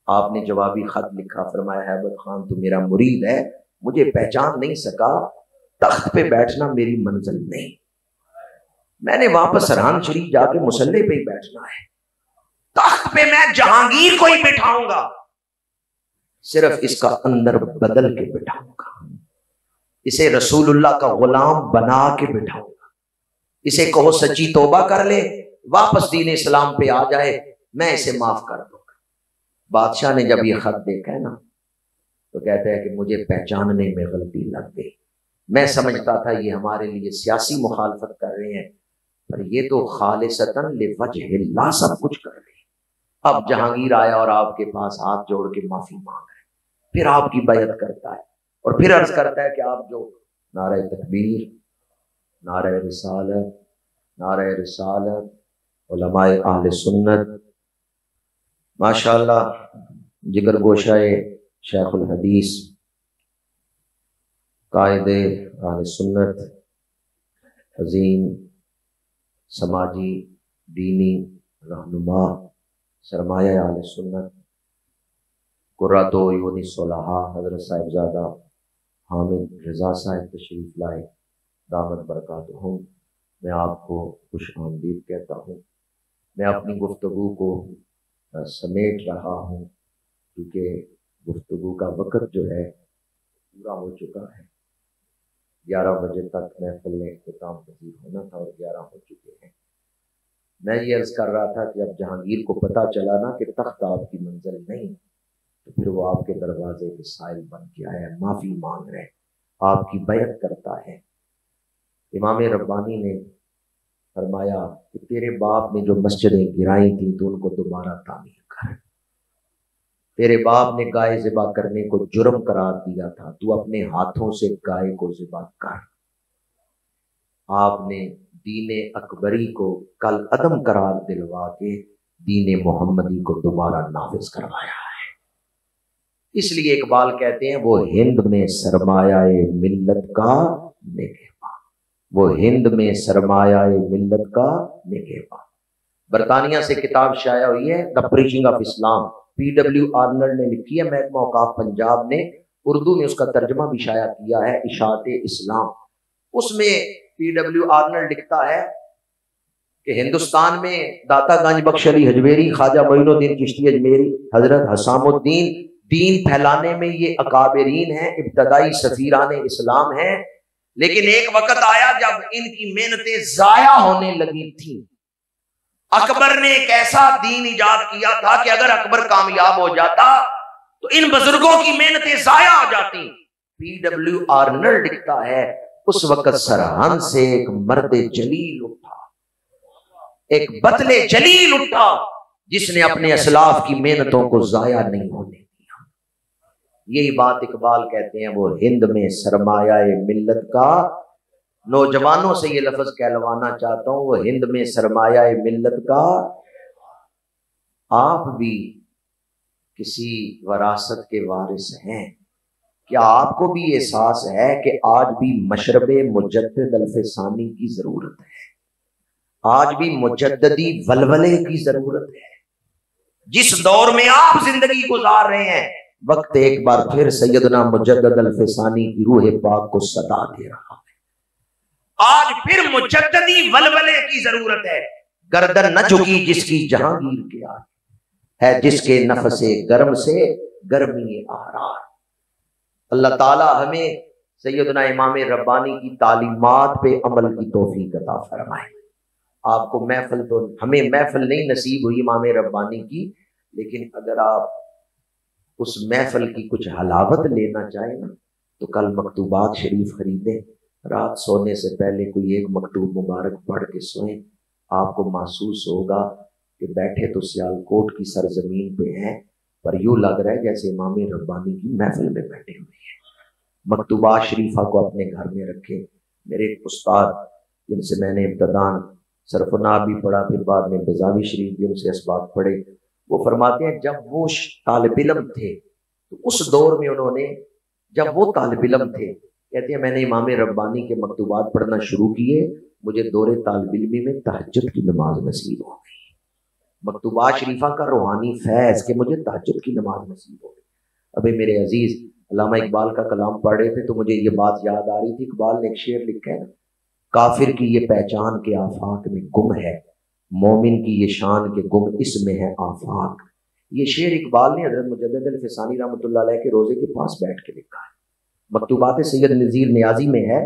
آپ نے جوابی خط لکھا، فرمایا ہیبت خان تو میرا مرید ہے، مجھے پہچان نہیں سکا، تخت پہ بیٹھنا میری منزل نہیں، میں نے واپس سرحان شریف جا کے مسلح پہ ہی بیٹھنا ہے، تخت پہ میں جہانگیر کو ہی بٹھاؤں گا، صرف اس کا اندر بدل کے بٹھاؤں گا، اسے رسول اللہ کا غلام بنا کے بٹھاؤں گا، اسے کہو سچی توبہ کر لے، واپس دین اسلام پہ آ جائے، میں اسے معاف کر دوں گا۔ بادشاہ نے جب یہ خط دیکھا ہے نا تو کہتا ہے کہ مجھے پہچاننے میں غلطی لگ گئی، میں سمجھتا تھا یہ ہمارے لیے سیاسی مخالفت کر رہے ہیں، پر یہ تو خالصتاً لوجہ اللہ سب کچھ کر رہے ہیں۔ اب جہانگیر آیا اور آپ کے پاس ہاتھ جوڑ کے معافی مانگ رہے، پھر آپ کی بیعت کرتا ہے اور پھر عرض کرتا ہے کہ آپ جو نعرہ تکبیر، نعرہ رسالت، نعرہ رسالت، علماء اہل سنت، ماشاءاللہ جگر گوشہ شیخ الحدیث، قائد اہل سنت، عظیم سماجی دینی رہنما، سرمایہ اہل سنت، قرۃ عیون صلحاء حضرت صاحبزادہ حامد رضا صاحب تشریف لائے، دامت برکاتہم، میں آپ کو خوش آمدید کہتا ہوں۔ میں اپنی گفتگو کو سمیٹ رہا ہوں کیونکہ گفتگو کا وقت جو ہے پورا ہو چکا ہے، 11 بجے تک محفل میں اختتام پذیر ہونا تھا اور 11 ہو چکے ہیں۔ میں یہ عرض کر رہا تھا کہ اب جہانگیر کو پتہ چلا نا کہ تخت آپ کی منزل نہیں تو پھر وہ آپ کے دروازے کے سائل بن کے آیا، معافی مانگ رہے، آپ کی بیعت کرتا ہے۔ امام ربانی نے فرمایا کہ تیرے باپ نے جو مسجدیں گرائی تھیں تو ان کو دوبارہ تعمیر کر، تیرے باپ نے گائے ذبح کرنے کو جرم قرار دیا تھا، تو اپنے ہاتھوں سے گائے کو ذبح کر۔ آپ نے دین اکبری کو کل عدم قرار دلوا کے دین محمدی کو دوبارہ نافذ کروایا ہے۔ اس لیے اقبال کہتے ہیں وہ ہند میں سرمایہ ملت کا نگہباں، وہ ہند میں سرمایہ ملت کا نگہباں۔ برطانیہ سے کتاب شائع ہوئی ہے the preaching of Islam, PW Arnold نے لکھی ہے، محکمہ اوقاف پنجاب نے اردو میں اس کا ترجمہ بھی شائع کیا ہے، اشاعت اسلام۔ اس میں PW آرنلڈ لکھتا ہے کہ ہندوستان میں داتا گنج بخش علی حجویری، خواجہ معین الدین چشتی اجمیری، حضرت حسام الدین دین پھیلانے میں یہ اکابرین ہیں، ابتدائی سفیران اسلام ہیں، لیکن ایک وقت آیا جب ان کی محنتیں ضائع ہونے لگی تھیں۔ اکبر نے ایک ایسا دین ایجاد کیا تھا کہ اگر اکبر کامیاب ہو جاتا تو ان بزرگوں کی محنتیں ضائع ہو جاتی۔ PW آرنلڈ لکھتا ہے اس وقت سرحد سے ایک مرد جلیل اٹھا، ایک بطل جلیل اٹھا جس نے اپنے اسلاف کی محنتوں کو ضائع نہیں ہونے دیا۔ یہی بات اقبال کہتے ہیں وہ ہند میں سرمایہ ملت کا، نوجوانوں سے یہ لفظ کہلوانا چاہتا ہوں، وہ ہند میں سرمایہ ملت کا۔ آپ بھی کسی وراثت کے وارث ہیں، کیا آپ کو بھی احساس ہے کہ آج بھی مشرب مجدد الفسانی کی ضرورت ہے، آج بھی مجددی ولولے کی ضرورت ہے؟ جس دور میں آپ زندگی گزار رہے ہیں وقت ایک بار پھر سیدنا مجدد الفسانی کی روح پاک کو صدا دے رہا ہے، آج پھر مجددی ولولے کی ضرورت ہے۔ گردن نہ جھکی جس کی جہانگیر کے آگے، ہے جس کے نفس گرم سے گرمی آرار۔ اللہ تعالی ہمیں سیدنا امام ربانی کی تعلیمات پہ عمل کی توفیق عطا فرمائے۔ آپ کو محفل تو ہمیں محفل نہیں نصیب ہوئی امام ربانی کی، لیکن اگر آپ اس محفل کی کچھ حلاوت لینا چاہیں نا تو کل مکتوبات شریف خریدیں، رات سونے سے پہلے کوئی ایک مکتوب مبارک پڑھ کے سوئیں، آپ کو محسوس ہوگا کہ بیٹھے تو سیالکوٹ کی سرزمین پہ ہیں، پر یوں لگ رہا ہے جیسے امام ربانی کی محفل میں بیٹھے ہوئے ہیں۔ مکتوبات شریفہ کو اپنے گھر میں رکھیں۔ میرے ایک استاد جن سے میں نے ابتداً صرف و نحو بھی پڑھا، پھر بعد میں بیضاوی شریف بھی ان سے اسباق پڑھے، وہ فرماتے ہیں جب وہ طالب علم تھے تو اس دور میں انہوں نے، جب وہ طالب علم تھے، کہتے ہیں میں نے امام ربانی کے مکتوبات پڑھنا شروع کیے، مجھے دور طالب علمی میں تہجد کی نماز نصیب ہو گئی۔ مکتوبات شریفہ کا روحانی فیض کہ مجھے تہجد کی نماز نصیب ہو گئی۔ ابھی میرے عزیز علامہ اقبال کا کلام پڑھ رہے تھے تو مجھے یہ بات یاد آ رہی تھی، اقبال نے ایک شعر لکھا ہے نا، کافر کی یہ پہچان کے آفاق میں گم ہے، مومن کی یہ شان کے گم اس میں ہے آفاق۔ یہ شعر اقبال نے حضرت مجدد الفسانی رحمۃ اللہ علیہ کے روزے کے پاس بیٹھ کے لکھا ہے۔ مکتوبات سید نذیر نیازی میں ہے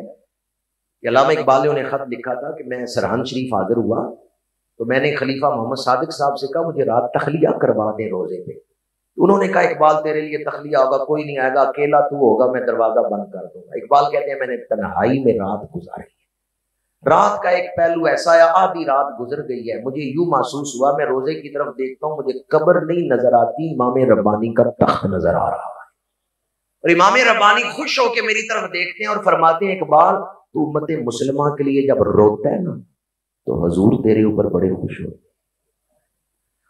کہ علامہ اقبال نے انہیں خط لکھا تھا کہ میں سرہند شریف حاضر ہوا تو میں نے خلیفہ محمد صادق صاحب سے کہا مجھے رات تخلیہ کروا دیں روزے پہ۔ انہوں نے کہا اقبال تیرے لیے تخلیہ ہوگا، کوئی نہیں آئے گا، اکیلا تو ہوگا، میں دروازہ بند کر دوں گا۔ اقبال کہتے ہیں میں نے تنہائی میں رات گزاری ہے، رات کا ایک پہلو ایسا ہے، آدھی رات گزر گئی ہے، مجھے یوں محسوس ہوا میں روزے کی طرف دیکھتا ہوں، مجھے قبر نہیں نظر آتی، امام ربانی کا تخت نظر آ رہا ہے، اور امام ربانی خوش ہو کے میری طرف دیکھتے ہیں اور فرماتے ہیں اقبال تو امت مسلمہ کے لیے جب روتا ہے نا تو حضور تیرے اوپر بڑے خوش ہوتے ہیں،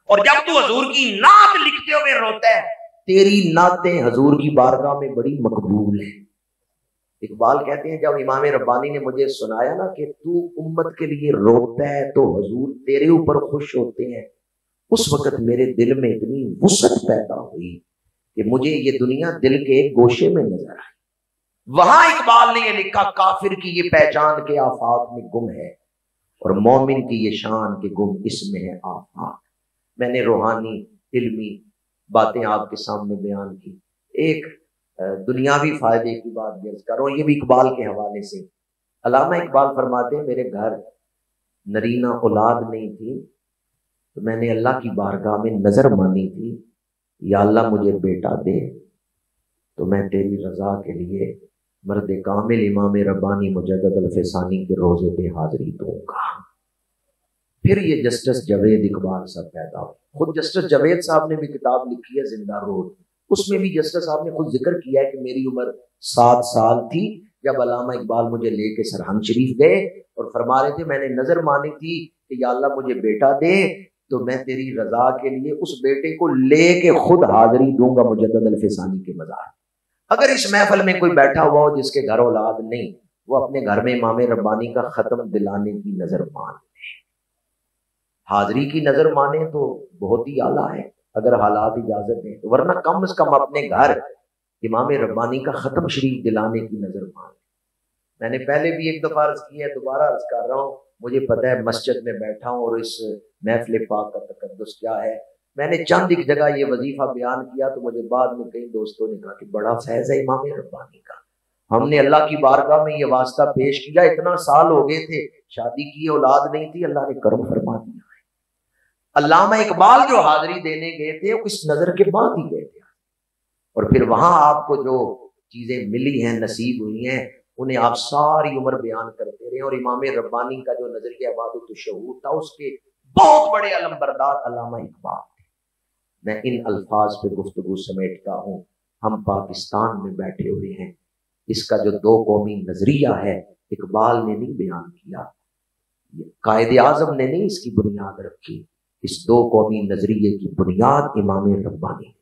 اور جب تو حضور کی نعت لکھتے ہوئے روتا ہے تیری نعتیں حضور کی بارگاہ میں بڑی مقبول ہیں۔ اقبال کہتے ہیں جب امام ربانی نے مجھے سنایا نا کہ تو امت کے لیے روتا ہے تو حضور تیرے اوپر خوش ہوتے ہیں، اس وقت میرے دل میں اتنی وسعت پیدا ہوئی کہ مجھے یہ دنیا دل کے ایک گوشے میں نظر آئی۔ وہاں اقبال نے یہ لکھا کافر کی یہ پہچان کے آفاق میں گم ہے اور مومن کی یہ شان کے گم اس میں ہے آفاق۔ میں نے روحانی علمی باتیں آپ کے سامنے بیان کی، ایک دنیاوی فائدے کی بات بیان کر رہا ہوں، یہ بھی اقبال کے حوالے سے۔ علامہ اقبال فرماتے ہیں میرے گھر نرینہ اولاد نہیں تھی تو میں نے اللہ کی بارگاہ میں نظر مانی تھی، یا اللہ مجھے بیٹا دے تو میں تیری رضا کے لیے مرد کامل امام ربانی مجدد الفسانی کے روزے پہ حاضری دوں گا۔ پھر یہ جسٹس جاوید اقبال صاحب پیدا ہو، خود جسٹس جاوید صاحب نے بھی کتاب لکھی ہے زندہ رود، اس میں بھی جسٹس صاحب نے خود ذکر کیا ہے کہ میری عمر 7 سال تھی جب علامہ اقبال مجھے لے کے سرہند شریف گئے اور فرما رہے تھے میں نے نظر مانی تھی کہ یا اللہ مجھے بیٹا دے تو میں تیری رضا کے لیے اس بیٹے کو لے کے خود حاضری دوں گا مجدد الفسانی کے مزار۔ اگر اس محفل میں کوئی بیٹھا ہوا ہو جس کے گھر اولاد نہیں، وہ اپنے گھر میں امام ربانی کا ختم دلانے کی نظر مان لے، حاضری کی نظر مانے تو بہت ہی اعلیٰ ہے اگر حالات اجازت دیں، ورنہ کم از کم اپنے گھر امام ربانی کا ختم شریف دلانے کی نظر مان لے۔ میں نے پہلے بھی ایک دفعہ عرض کی ہے، دوبارہ عرض کر رہا ہوں، مجھے پتہ ہے مسجد میں بیٹھا ہوں اور اس محفل پاک کا تقدس کیا ہے۔ میں نے چند ایک جگہ یہ وظیفہ بیان کیا تو مجھے بعد میں کئی دوستوں نے کہا کہ بڑا فیض ہے امام ربانی کا، ہم نے اللہ کی بارگاہ میں یہ واسطہ پیش کیا، اتنا سال ہو گئے تھے شادی کی اولاد نہیں تھی، اللہ نے کرم فرما دیا۔ علامہ اقبال جو حاضری دینے گئے تھے وہ اس نظر کے بعد ہی گئے تھے، اور پھر وہاں آپ کو جو چیزیں ملی ہیں نصیب ہوئی ہیں انہیں آپ ساری عمر بیان کرتے رہے، اور امام ربانی کا جو نظریہ عبادت الشہود تھا اس کے بہت بڑے علمبردار علامہ اقبال تھے۔ میں ان الفاظ پہ گفتگو سمیٹتا ہوں، ہم پاکستان میں بیٹھے ہوئے ہیں، اس کا جو 2 قومی نظریہ ہے اقبال نے نہیں بیان کیا، قائد اعظم نے نہیں اس کی بنیاد رکھی، اس 2 قومی نظریے کی بنیاد امام ربانی نے۔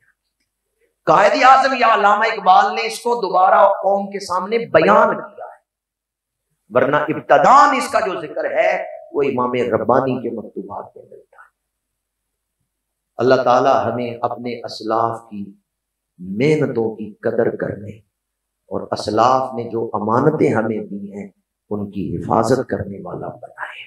قائد اعظم یا علامہ اقبال نے اس کو دوبارہ قوم کے سامنے بیان کیا ہے، ورنہ ابتداً اس کا جو ذکر ہے وہ امام ربانی کے مکتوبات میں ملتا ہے۔ اللہ تعالی ہمیں اپنے اسلاف کی محنتوں کی قدر کرنے اور اسلاف نے جو امانتیں ہمیں دی ہیں ان کی حفاظت کرنے والا بنائے۔